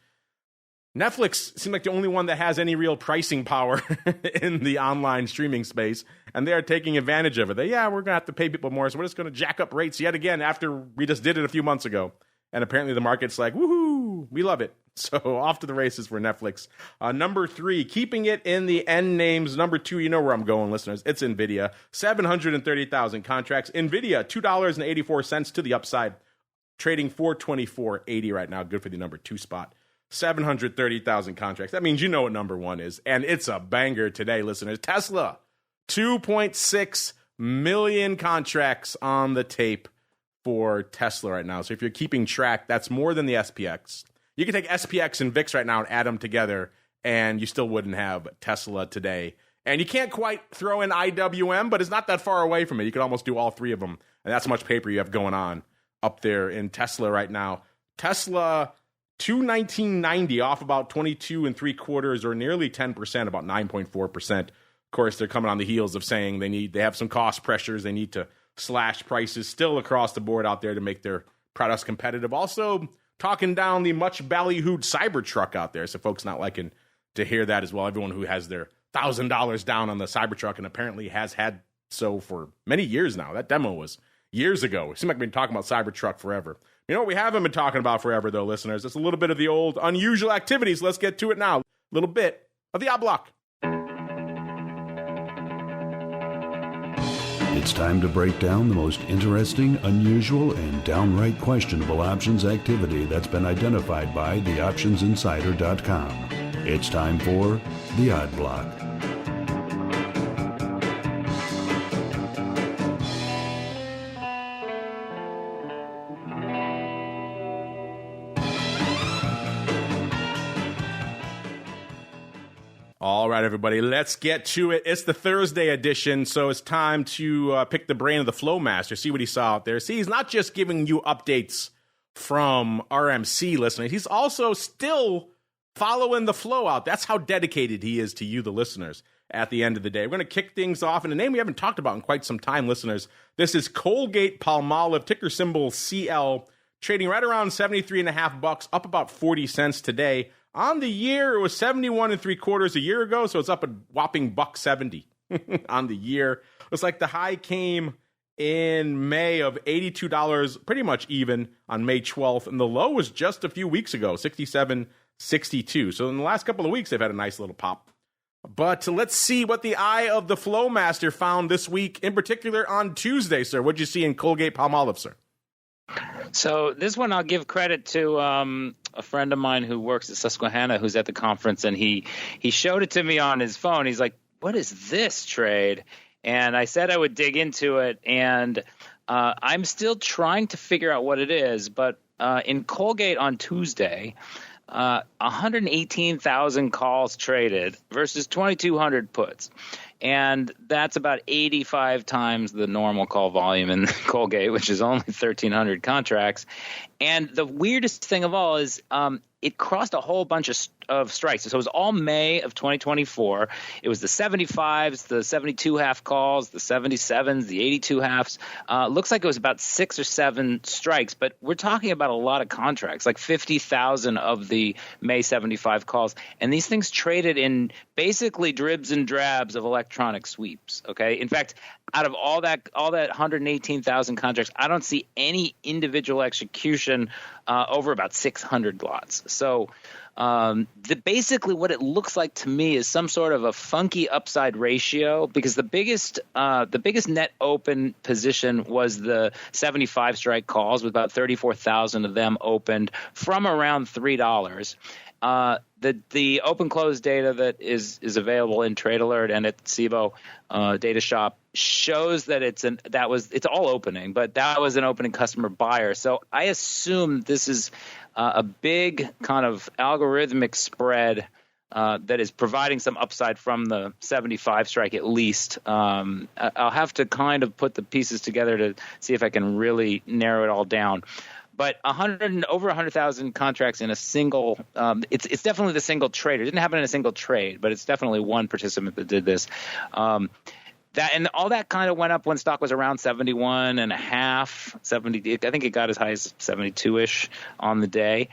Netflix seems like the only one that has any real pricing power in the online streaming space, and they are taking advantage of it. We're going to have to pay people more, so we're just going to jack up rates yet again after we just did it a few months ago. And apparently the market's like, woohoo, we love it. So off to the races for Netflix. Number 3, keeping it in the end names. Number 2, you know where I'm going, listeners. It's NVIDIA. 730,000 contracts. NVIDIA, $2.84 to the upside. Trading $424.80 right now. Good for the number 2 spot. 730,000 contracts. That means you know what number 1 is. And it's a banger today, listeners. Tesla, 2.6 million contracts on the tape for Tesla right now. So if you're keeping track, that's more than the SPX. You can take SPX and VIX right now and add them together, and you still wouldn't have Tesla today. And you can't quite throw in IWM, but it's not that far away from it. You could almost do all 3 of them, and that's how much paper you have going on up there in Tesla right now. Tesla, 219.90, off about 22 3/4 or nearly 10%, about 9.4%. Of course, they're coming on the heels of saying they have some cost pressures. They need to slash prices still across the board out there to make their products competitive. Also, talking down the much ballyhooed Cybertruck out there. So folks not liking to hear that as well. Everyone who has their $1,000 down on the Cybertruck and apparently has had so for many years now. That demo was years ago. It seemed like we've been talking about Cybertruck forever. You know what we haven't been talking about forever, though, listeners? It's a little bit of the old unusual activities. Let's get to it now. A little bit of the odd block.
It's time to break down the most interesting, unusual, and downright questionable options activity that's been identified by theoptionsinsider.com. It's time for the Odd Block.
All right, everybody, let's get to it. It's the Thursday edition, so it's time to pick the brain of the FLOWMASTER, see what he saw out there. See, he's not just giving you updates from RMC listeners. He's also still following the flow out. That's how dedicated he is to you, the listeners, at the end of the day. We're going to kick things off in a name we haven't talked about in quite some time, listeners. This is Colgate-Palmolive, ticker symbol CL, trading right around $73.50, up about 40 cents today. On the year, it was 71 3/4 a year ago, so it's up a whopping $1.70 on the year. Looks like the high came in May of $82, pretty much even on May 12th, and the low was just a few weeks ago, $67.62. So in the last couple of weeks, they've had a nice little pop. But let's see what the eye of the FLOWMASTER found this week, in particular on Tuesday, sir. What'd you see in Colgate-Palmolive, sir?
So this one I'll give credit to a friend of mine who works at Susquehanna who's at the conference, and he showed it to me on his phone. He's like, what is this trade? And I said I would dig into it, and I'm still trying to figure out what it is. But in Colgate on Tuesday, 118,000 calls traded versus 2,200 puts. And that's about 85 times the normal call volume in Colgate, which is only 1,300 contracts. And the weirdest thing of all is it crossed a whole bunch of strikes. So it was all May of 2024. It was the 75s, the 72 half calls, the 77s, the 82 halves. Looks like it was about 6 or 7 strikes, but we're talking about a lot of contracts, like 50,000 of the May 75 calls. And these things traded in basically dribs and drabs of electronic sweeps. Okay. In fact, out of all that 118,000 contracts, I don't see any individual execution over about 600 lots. So basically what it looks like to me is some sort of a funky upside ratio, because the biggest net open position was the 75 strike calls, with about 34,000 of them opened from around $3. The open close data that is available in Trade Alert and at CBOE Data Shop shows that it's all opening, but that was an opening customer buyer. So I assume this is a big kind of algorithmic spread that is providing some upside from the 75 strike at least. I'll have to kind of put the pieces together to see if I can really narrow it all down. But over 100,000 contracts in a single. It's definitely the single trade. It didn't happen in a single trade, but it's definitely one participant that did this. That and all that kind of went up when stock was around 71 and a half, 70. I think it got as high as 72-ish on the day.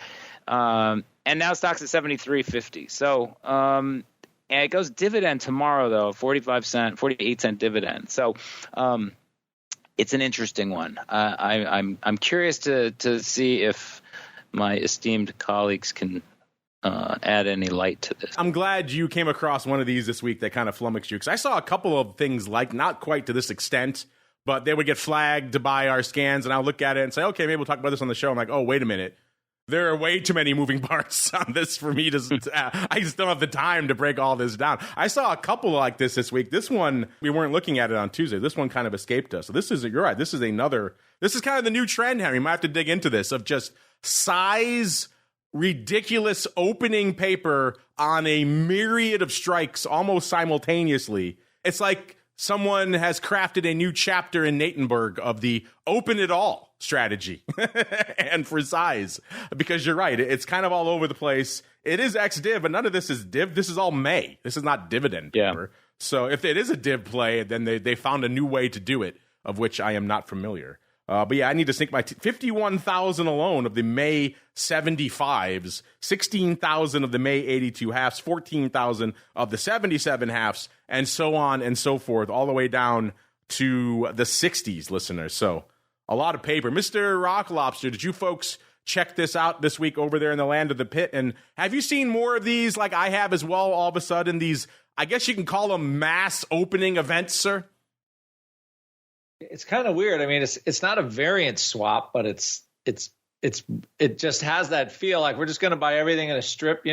And now stock's at 73.50. So, and it goes dividend tomorrow though, 48 cent dividend. So, it's an interesting one. I'm curious to see if my esteemed colleagues can add any light to this.
I'm glad you came across one of these this week that kind of flummoxed you, because I saw a couple of things like, not quite to this extent, but they would get flagged by our scans, and I'll look at it and say, okay, maybe we'll talk about this on the show. I'm like, oh, wait a minute. There are way too many moving parts on this for me to I just don't have the time to break all this down. I saw a couple like this week. This one, we weren't looking at it on Tuesday. This one kind of escaped us. So you're right. This is kind of the new trend, Henry. You might have to dig into this, of just size, ridiculous opening paper on a myriad of strikes almost simultaneously. It's like someone has crafted a new chapter in Natenberg of the open it all strategy and for size, because you're right. It's kind of all over the place. It is ex-div, but none of this is div. This is all May. This is not dividend paper. So if it is a div play, then they found a new way to do it, of which I am not familiar. But yeah, I need to sink my 51,000 alone of the May 75s, 16,000 of the May 82 halves, 14,000 of the 77 halves, and so on and so forth, all the way down to the 60s, listeners. So a lot of paper. Mr. Rock Lobster, did you folks check this out this week over there in the land of the pit? And have you seen more of these like I have as well, all of a sudden, these, I guess you can call them mass opening events, sir?
It's kind of weird. I mean, it's not a variance swap, but it just has that feel like we're just going to buy everything in a strip,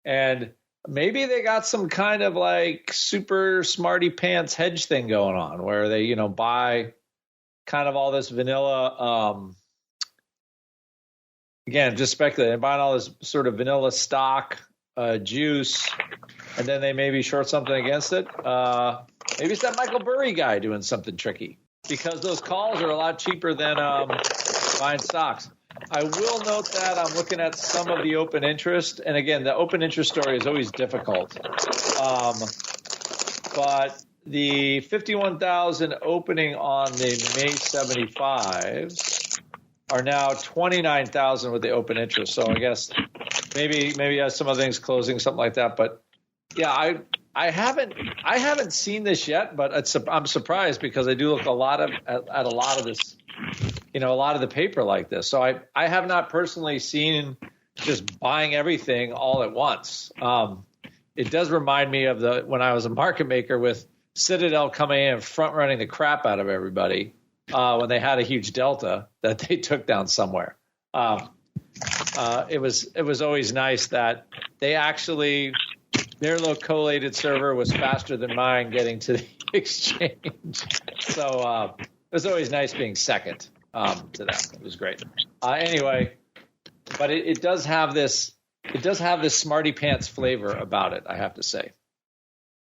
and maybe they got some kind of like super smarty pants hedge thing going on where they, buy kind of all this vanilla, again, just speculating, buying all this sort of vanilla stock juice, and then they maybe short something against it. Maybe it's that Michael Burry guy doing something tricky, because those calls are a lot cheaper than buying stocks. I will note that I'm looking at some of the open interest. And again, the open interest story is always difficult. But the 51,000 opening on the May 75s are now 29,000 with the open interest. So I guess maybe some other things closing, something like that. But yeah, I haven't seen this yet, but I'm surprised, because I do look at a lot of this, a lot of the paper like this. So I have not personally seen just buying everything all at once. It does remind me of when I was a market maker with Citadel coming in and front running the crap out of everybody when they had a huge delta that they took down somewhere. It was always nice that they actually, their little collated server was faster than mine getting to the exchange. So it was always nice being second to them. It was great. Anyway, but it does have this smarty pants flavor about it, I have to say.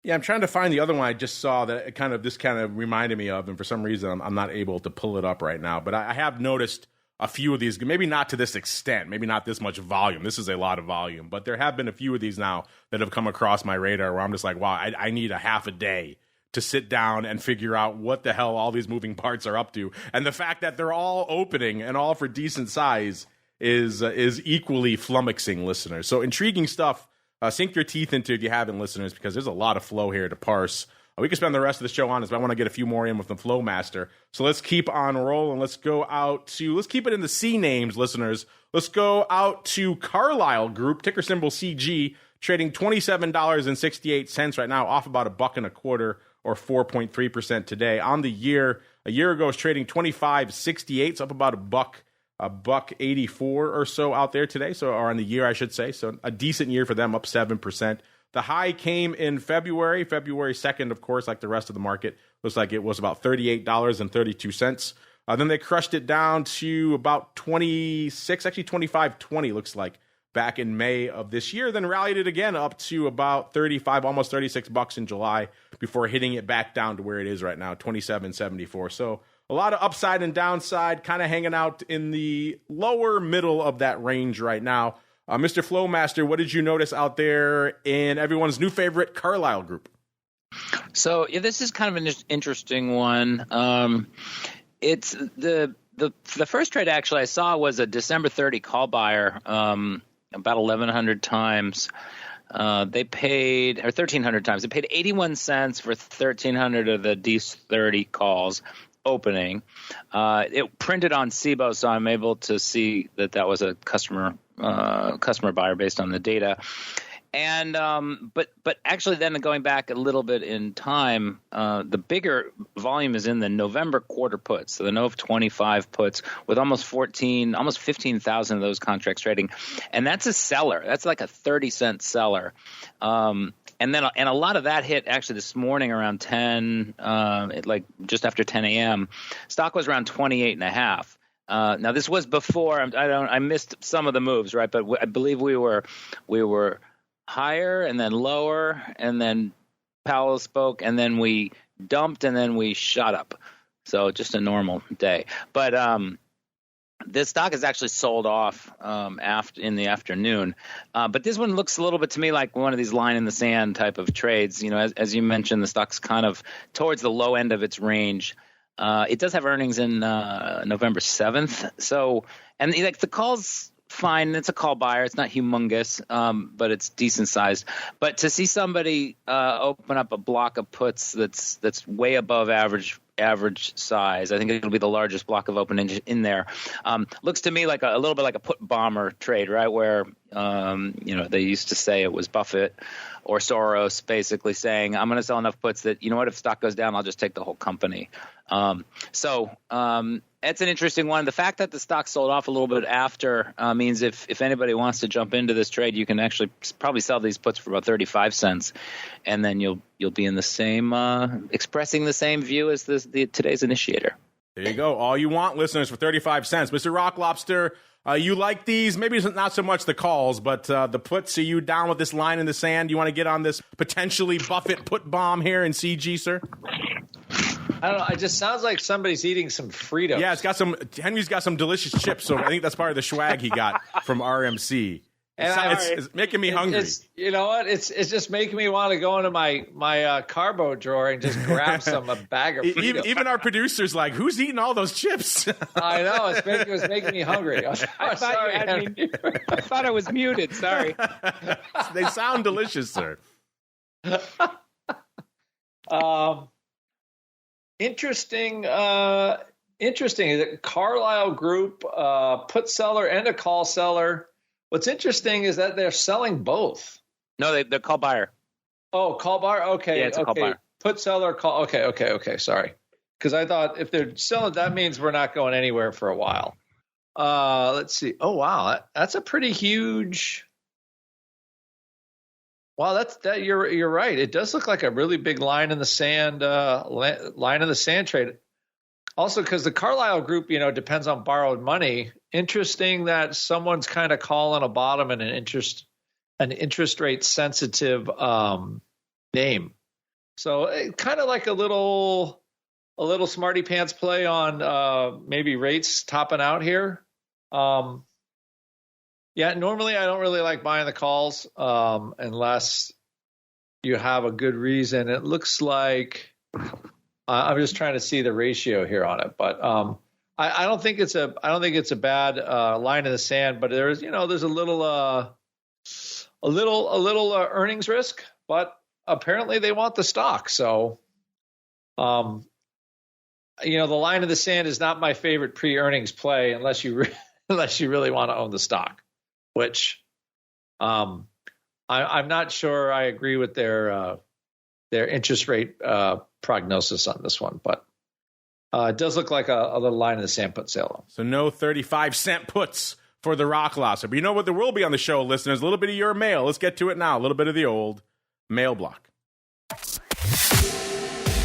Yeah, I'm trying to find the other one I just saw that this kind of reminded me of, and for some reason I'm not able to pull it up right now. But I have noticed a few of these, maybe not to this extent, maybe not this much volume. This is a lot of volume, but there have been a few of these now that have come across my radar where I'm just like, wow, I need a half a day to sit down and figure out what the hell all these moving parts are up to. And the fact that they're all opening and all for decent size is equally flummoxing, listeners. So intriguing stuff. Sink your teeth into if you haven't, listeners, because there's a lot of flow here to parse. We can spend the rest of the show on this, but I want to get a few more in with the FLOWMASTER. So let's keep on rolling. Let's keep it in the C names, listeners. Let's go out to Carlyle Group, ticker symbol CG, trading $27.68 right now, off about $1.25 or 4.3% today. On the year, a year ago, it was trading $25.68, it's up about $1.84 or so out there today, or on the year, I should say. So a decent year for them, up 7%. The high came in February 2nd, of course, like the rest of the market. Looks like it was about $38.32. Then they crushed it down to about 25.20, looks like, back in May of this year. Then rallied it again up to about 35, almost $36 in July, before hitting it back down to where it is right now, 27.74. So a lot of upside and downside, kind of hanging out in the lower middle of that range right now. Mr. Flowmaster, what did you notice out there in everyone's new favorite Carlyle group?
So this is kind of an interesting one. It's the first trade actually I saw was a December 30 call buyer, about 1,100 times. They paid, or 1,300 times. They paid 81 cents for 1,300 of the D30 calls opening. It printed on CBOE, so I'm able to see that was a customer buyer based on the data. And but actually then going back a little bit in time, the bigger volume is in the November quarter puts, so the Nov 25 puts with almost 15,000 of those contracts trading. And that's a seller. That's like a 30-cent seller. And a lot of that hit actually this morning around 10, like just after 10 a.m. Stock was around 28.5. Now this was before I missed some of the moves, right? But I believe we were higher and then lower, and then Powell spoke, and then we dumped, and then we shot up. So just a normal day. But this stock is actually sold off in the afternoon. But this one looks a little bit to me like one of these line in the sand type of trades. You know, as you mentioned, the stock's kind of towards the low end of its range. It does have earnings in November 7th. So, and like the calls, fine. It's a call buyer. It's not humongous, but it's decent sized. But to see somebody open up a block of puts that's way above average size, I think it'll be the largest block of open in there. Looks to me like a little bit like a put bomber trade, right? Where they used to say it was Buffett or Soros basically saying, I'm going to sell enough puts that, you know what, if stock goes down, I'll just take the whole company. So it's an interesting one. The fact that the stock sold off a little bit after means if anybody wants to jump into this trade, you can actually probably sell these puts for about 35 cents, and then you'll be in the same expressing the same view as today's initiator.
There you go. All you want, listeners, for 35 cents. Mr. Rock Lobster, you like these? Maybe it's not so much the calls, but the puts. Are you down with this line in the sand? You want to get on this potentially Buffett put bomb here in CG, sir?
I don't know. It just sounds like somebody's eating some Fritos.
Yeah, Henry's got some delicious chips, so I think that's part of the swag he got from RMC. And it's making me hungry.
You know what? It's just making me want to go into my carbo drawer and just grab a bag of Fritos.
Even our producer's like, who's eating all those chips?
I know. It was making me hungry. I
thought I was muted. Sorry.
They sound delicious, sir.
Interesting. The Carlyle Group, put seller and a call seller. What's interesting is that they're selling both.
No, they're call buyer.
Oh, call buyer. Okay,
yeah, it's a call buyer.
Put seller, call. Okay. Sorry, because I thought if they're selling, that means we're not going anywhere for a while. Let's see. Oh wow, that's a pretty huge. Wow, that you're right. It does look like a really big line in the sand. Line in the sand trade. Also, because the Carlyle Group, depends on borrowed money. Interesting that someone's kind of calling a bottom in an interest rate sensitive name. So kind of like a little smarty pants play on maybe rates topping out here. Yeah, normally I don't really like buying the calls unless you have a good reason. It looks like I'm just trying to see the ratio here on it, but I don't think it's a bad line in the sand. But there's a little earnings risk, but apparently they want the stock. So the line in the sand is not my favorite pre-earnings play unless you really want to own the stock, which I'm not sure I agree with their interest rate prognosis on this one, but it does look like a little line in the sand put sale.
So no 35-cent puts for the Rock Lobster. But you know what there will be on the show, listeners? A little bit of your mail. Let's get to it now. A little bit of the old mail block.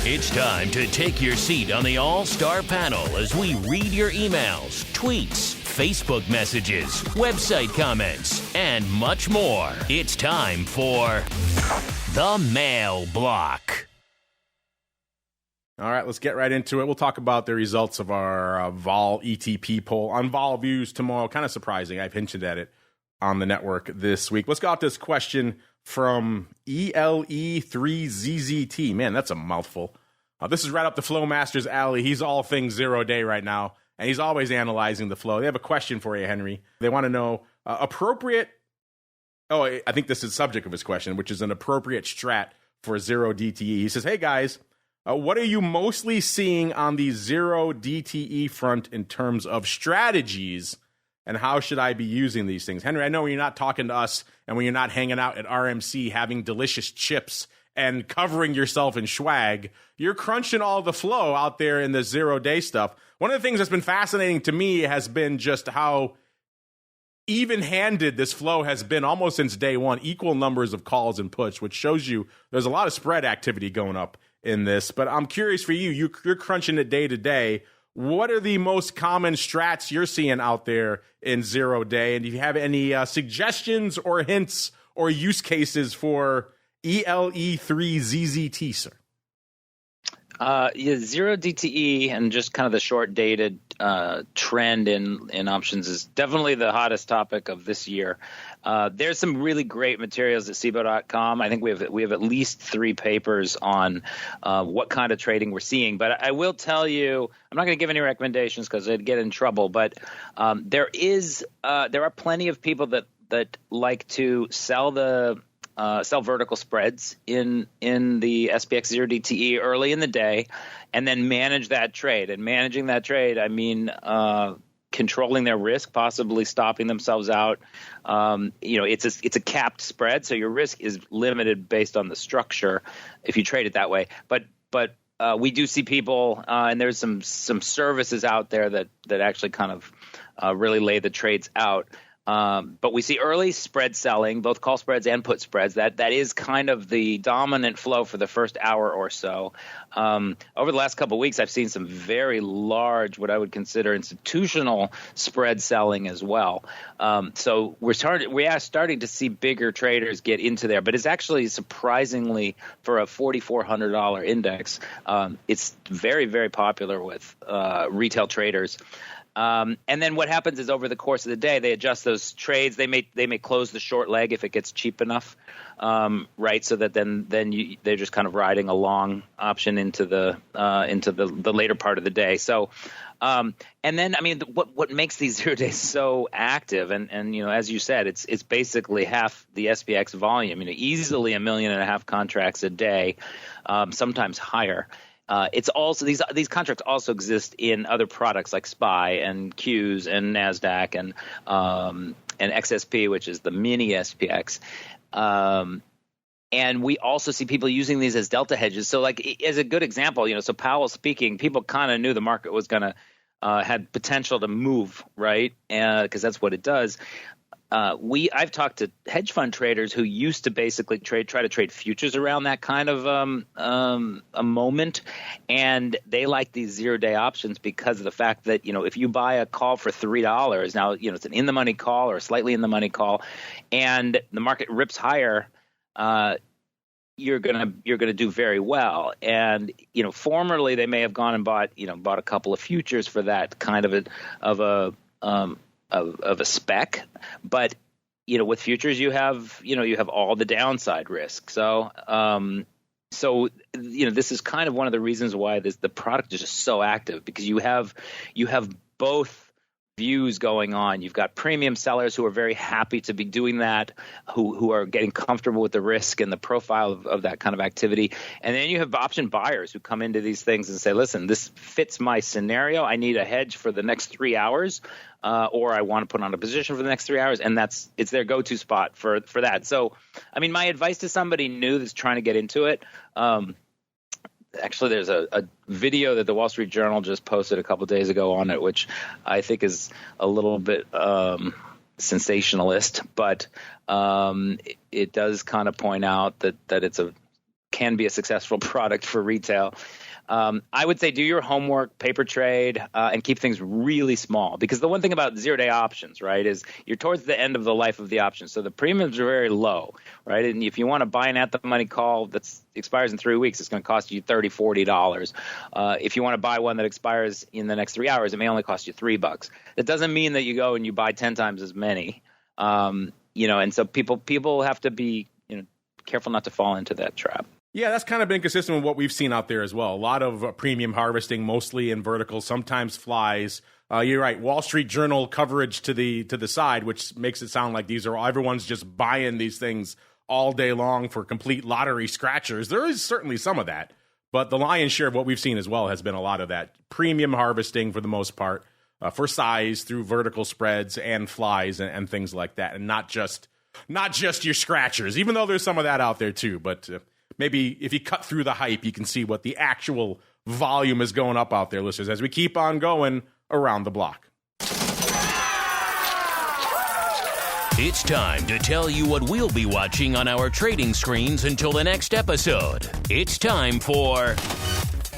It's time to take your seat on the All-Star panel as we read your emails, tweets, Facebook messages, website comments, and much more. It's time for the Mail Block.
All right, let's get right into it. We'll talk about the results of our Vol ETP poll on Vol Views tomorrow. Kind of surprising. I've hinted at it on the network this week. Let's go out this question from ELE3ZZT. Man, that's a mouthful. This is right up the FLOWMASTER's alley. He's all things 0 day right now, and he's always analyzing the flow. They have a question for you, Henry. They want to know appropriate. Oh, I think this is the subject of his question, which is an appropriate strat for 0 DTE. He says, hey, guys, what are you mostly seeing on the 0 DTE front in terms of strategies, and how should I be using these things? Henry, I know when you're not talking to us and when you're not hanging out at RMC having delicious chips and covering yourself in swag, you're crunching all the flow out there in the 0 day stuff. One of the things that's been fascinating to me has been just how even-handed this flow has been almost since day one, equal numbers of calls and puts, which shows you there's a lot of spread activity going up in this. But I'm curious for you, you're crunching it day to day. What are the most common strats you're seeing out there in 0 day? And do you have any suggestions or hints or use cases for ELE3ZZT, sir?
0 DTE and just kind of the short dated trend in options is definitely the hottest topic of this year. There's some really great materials at CBOE.com. I think we have at least 3 papers on what kind of trading we're seeing. But I will tell you, I'm not going to give any recommendations because I'd get in trouble. But there are plenty of people that like to sell vertical spreads in the SPX 0 DTE early in the day, and then manage that trade. And managing that trade, I mean controlling their risk, possibly stopping themselves out. It's a capped spread, so your risk is limited based on the structure if you trade it that way. But we do see people, and there's some services out there that actually kind of really lay the trades out. But we see early spread selling, both call spreads and put spreads. That is kind of the dominant flow for the first hour or so. Over the last couple of weeks, I've seen some very large, what I would consider institutional spread selling as well. So we are starting to see bigger traders get into there. But it's actually surprisingly, for a $4,400 index, it's very, very popular with retail traders. And then what happens is over the course of the day, they adjust those trades. They may close the short leg if it gets cheap enough, right? So that then they're just kind of riding a long option into the later part of the day. So, and then I mean, what makes these 0 days so active? And as you said, it's basically half the SPX volume. Easily 1.5 million contracts a day, sometimes higher. It's also these contracts also exist in other products like SPY and Qs and NASDAQ and XSP, which is the mini SPX. And we also see people using these as delta hedges. So like as a good example, so Powell speaking, people kind of knew the market was going to had potential to move, right? Because that's what it does. I've talked to hedge fund traders who used to basically try to trade futures around that kind of a moment, and they like these 0 day options because of the fact that if you buy a call for $3 now, it's an in the money call or slightly in the money call, and the market rips higher, you're gonna do very well. And formerly they may have gone and bought a couple of futures for that kind of a spec, but with futures you have all the downside risk. So this is kind of one of the reasons why the product is just so active, because you have both views going on. You've got premium sellers who are very happy to be doing that, who are getting comfortable with the risk and the profile of that kind of activity. And then you have option buyers who come into these things and say, listen, this fits my scenario. I need a hedge for the next 3 hours, or I want to put on a position for the next 3 hours. And it's their go-to spot for that. So, I mean, my advice to somebody new that's trying to get into it, actually, there's a video that the Wall Street Journal just posted a couple of days ago on it, which I think is a little bit sensationalist, but it does kind of point out that can be a successful product for retail. I would say do your homework, paper trade, and keep things really small. Because the one thing about zero-day options, right, is you're towards the end of the life of the option. So the premiums are very low, right? And if you want to buy an at-the-money call that expires in 3 weeks, it's going to cost you $30, $40. If you want to buy one that expires in the next 3 hours, it may only cost you $3. That doesn't mean that you go and you buy 10 times as many. And so people have to be, careful not to fall into that trap.
Yeah, that's kind of been consistent with what we've seen out there as well. A lot of premium harvesting, mostly in vertical, sometimes flies. You're right. Wall Street Journal coverage to the side, which makes it sound like everyone's just buying these things all day long for complete lottery scratchers. There is certainly some of that, but the lion's share of what we've seen as well has been a lot of that premium harvesting for the most part, for size through vertical spreads and flies and things like that, and not just your scratchers. Even though there's some of that out there too, but. Maybe if you cut through the hype, you can see what the actual volume is going up out there, listeners, as we keep on going around the block.
It's time to tell you what we'll be watching on our trading screens until the next episode. It's time for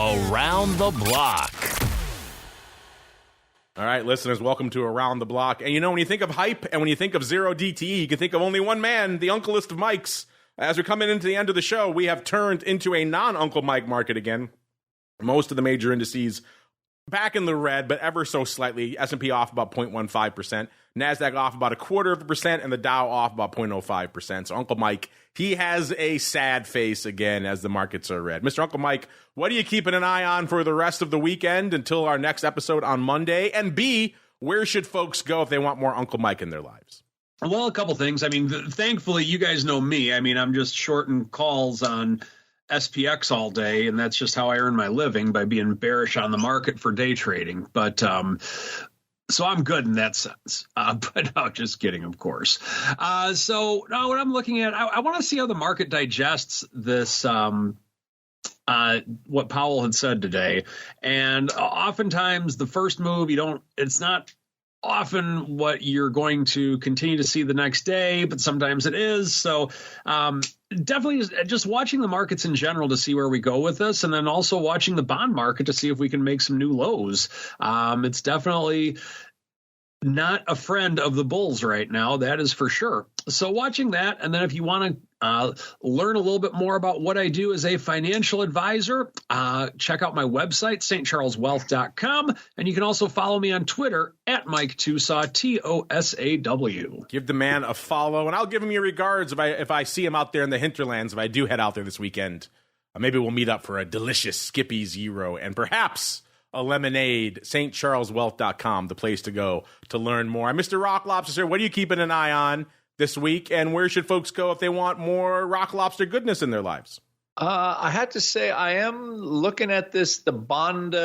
Around the Block.
All right, listeners, welcome to Around the Block. And when you think of hype and when you think of zero DTE, you can think of only one man, the Uncle-list of Mikes. As we're coming into the end of the show, we have turned into a non-Uncle Mike market again. Most of the major indices back in the red, but ever so slightly. S&P off about 0.15%, NASDAQ off about 0.25%, and the Dow off about 0.05%. So Uncle Mike, he has a sad face again as the markets are red. Mr. Uncle Mike, what are you keeping an eye on for the rest of the weekend until our next episode on Monday? And B, where should folks go if they want more Uncle Mike in their lives?
Well, a couple things. I mean, thankfully, you guys know me. I mean, I'm just shorting calls on SPX all day, and that's just how I earn my living, by being bearish on the market for day trading. But so I'm good in that sense. But no, just kidding, of course. So no, what I'm looking at, I want to see how the market digests this. What Powell had said today. And oftentimes the first move, it's not often what you're going to continue to see the next day, but sometimes it is. So definitely just watching the markets in general to see where we go with this, and then also watching the bond market to see if we can make some new lows. It's definitely not a friend of the bulls right now, that is for sure. So watching that, and then if you want to learn a little bit more about what I do as a financial advisor, check out my website, stcharleswealth.com, and you can also follow me on Twitter at Mike TOSAW, TOSAW.
Give the man a follow, and I'll give him your regards if I see him out there in the hinterlands, if I do head out there this weekend. Maybe we'll meet up for a delicious Skippy Zero and perhaps a lemonade. stcharleswealth.com, the place to go to learn more. I'm Mr. Rock Lobster, sir. What are you keeping an eye on this week, and where should folks go if they want more Rock Lobster goodness in their lives?
I had to say, I am looking at this, the bonds.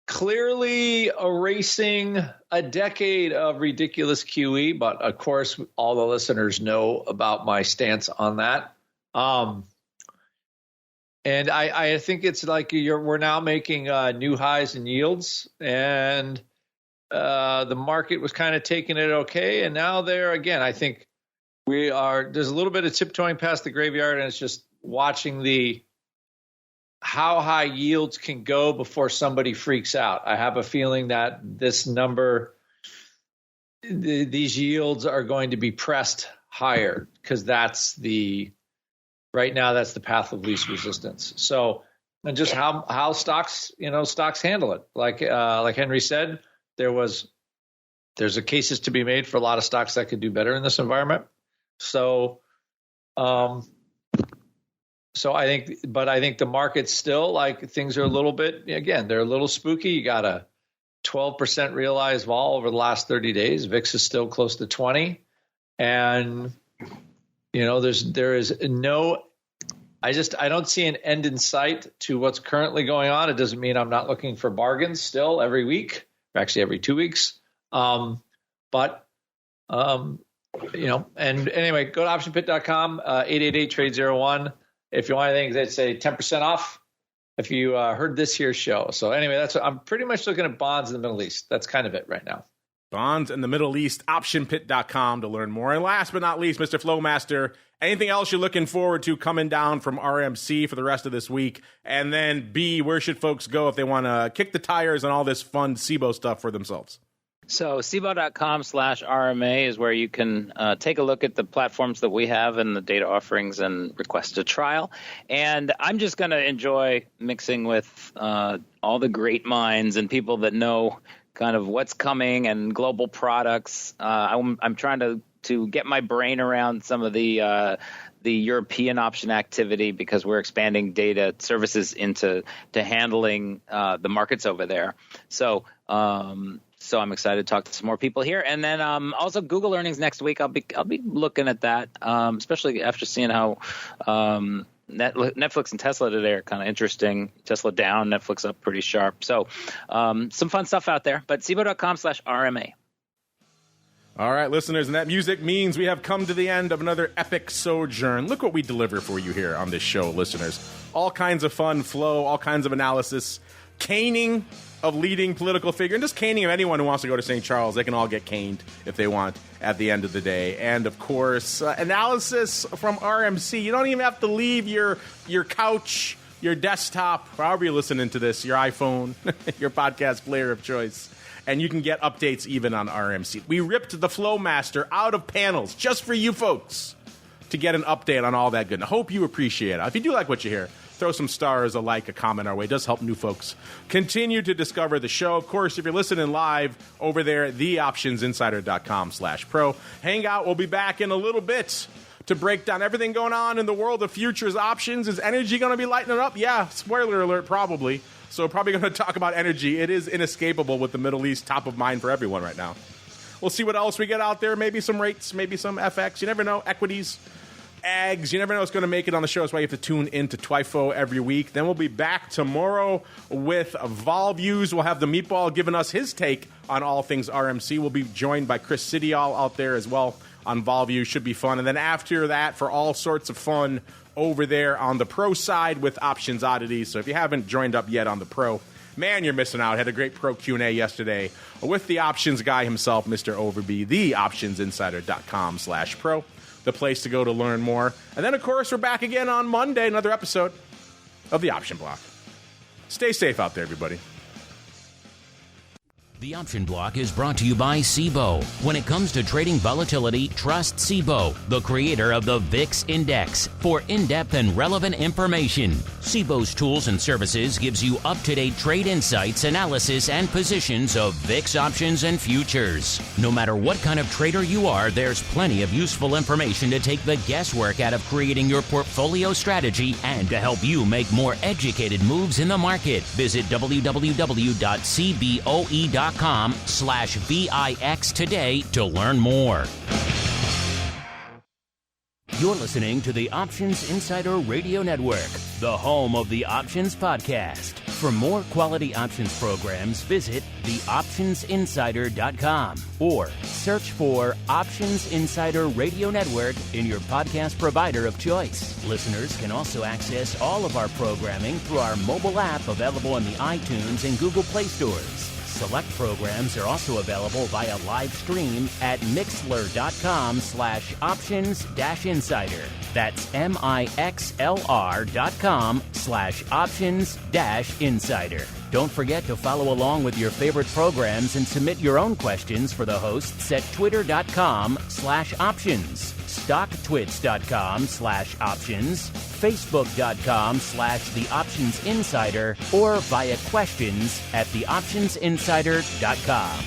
Clearly erasing a decade of ridiculous QE, but of course, all the listeners know about my stance on that. And I think it's like we're now making new highs in yields, and the market was kind of taking it okay. And now there again, I think there's a little bit of tiptoeing past the graveyard, and it's just watching how high yields can go before somebody freaks out. I have a feeling that this number, these yields are going to be pressed higher, because right now, that's the path of least resistance. So, and just how stocks handle it. Like Henry said, there's a cases to be made for a lot of stocks that could do better in this environment. So, I think the market's still, like, things are a little bit, again, they're a little spooky. You got a 12% realized vol over the last 30 days. VIX is still close to 20, and there is no, I don't see an end in sight to what's currently going on. It doesn't mean I'm not looking for bargains still every week, or actually every 2 weeks. And anyway, go to optionpit.com, 888-TRADE-01. If you want anything, they'd say 10% off if you heard this here show. So anyway, I'm pretty much looking at bonds in the Middle East. That's kind of it right now.
Bonds in the Middle East, optionpit.com to learn more. And last but not least, Mr. Flowmaster, anything else you're looking forward to coming down from RMC for the rest of this week? And then B, where should folks go if they want to kick the tires on all this fun CBOE stuff for themselves?
So CBOE.com/RMA is where you can take a look at the platforms that we have and the data offerings and request a trial. And I'm just going to enjoy mixing with all the great minds and people that know kind of what's coming and global products. I'm trying to get my brain around some of the European option activity because we're expanding data services into handling the markets over there. So I'm excited to talk to some more people here. And then also Google earnings next week. I'll be looking at that, especially after seeing how Netflix and Tesla today are kind of interesting. Tesla down, Netflix up pretty sharp. So some fun stuff out there. But CBOE.com/RMA.
All right, listeners, and that music means we have come to the end of another epic sojourn. Look what we deliver for you here on this show, listeners. All kinds of fun flow, all kinds of analysis, caning of leading political figure, and just caning of anyone who wants to go to St. Charles. They can all get caned if they want at the end of the day. And, of course, analysis from RMC. You don't even have to leave your couch, your desktop, however you're listening to this, your iPhone, your podcast player of choice. And you can get updates even on RMC. We ripped the FLOWMASTER out of panels just for you folks to get an update on all that good. I hope you appreciate it. If you do like what you hear, throw some stars, a like, a comment our way. It does help new folks continue to discover the show. Of course, if you're listening live over there at theoptionsinsider.com/pro. Hang out. We'll be back in a little bit to break down everything going on in the world of futures options. Is energy going to be lighting it up? Yeah, spoiler alert, probably. So probably going to talk about energy. It is inescapable with the Middle East top of mind for everyone right now. We'll see what else we get out there. Maybe some rates, maybe some FX. You never know. Equities, ags. You never know what's going to make it on the show. That's why you have to tune into TWIFO every week. Then we'll be back tomorrow with Vol Views. We'll have the Meatball giving us his take on all things RMC. We'll be joined by Chris Sidial out there as well on Vol Views. Should be fun. And then after that, for all sorts of fun over there on the pro side with Options Oddities. So if you haven't joined up yet on the pro, man, you're missing out. Had a great pro Q&A yesterday with the options guy himself, Mr. Overby, theoptionsinsider.com/pro, the place to go to learn more. And then, of course, we're back again on Monday, another episode of The Option Block. Stay safe out there, everybody.
The Option Block is brought to you by CBOE. When it comes to trading volatility, trust CBOE, the creator of the VIX Index, for in-depth and relevant information. CBOE's tools and services gives you up-to-date trade insights, analysis, and positions of VIX options and futures. No matter what kind of trader you are, there's plenty of useful information to take the guesswork out of creating your portfolio strategy and to help you make more educated moves in the market. Visit www.cboe.com/VIX today to learn more. You're listening to the Options Insider Radio Network, the home of the Options Podcast. For more quality options programs, visit theoptionsinsider.com or search for Options Insider Radio Network in your podcast provider of choice. Listeners can also access all of our programming through our mobile app available in the iTunes and Google Play stores. Select programs are also available via live stream at mixlr.com/options-insider. That's mixlr.com/options-insider. Don't forget to follow along with your favorite programs and submit your own questions for the hosts at twitter.com/options, stocktwits.com/options, facebook.com/theoptionsinsider, or via questions at theoptionsinsider.com.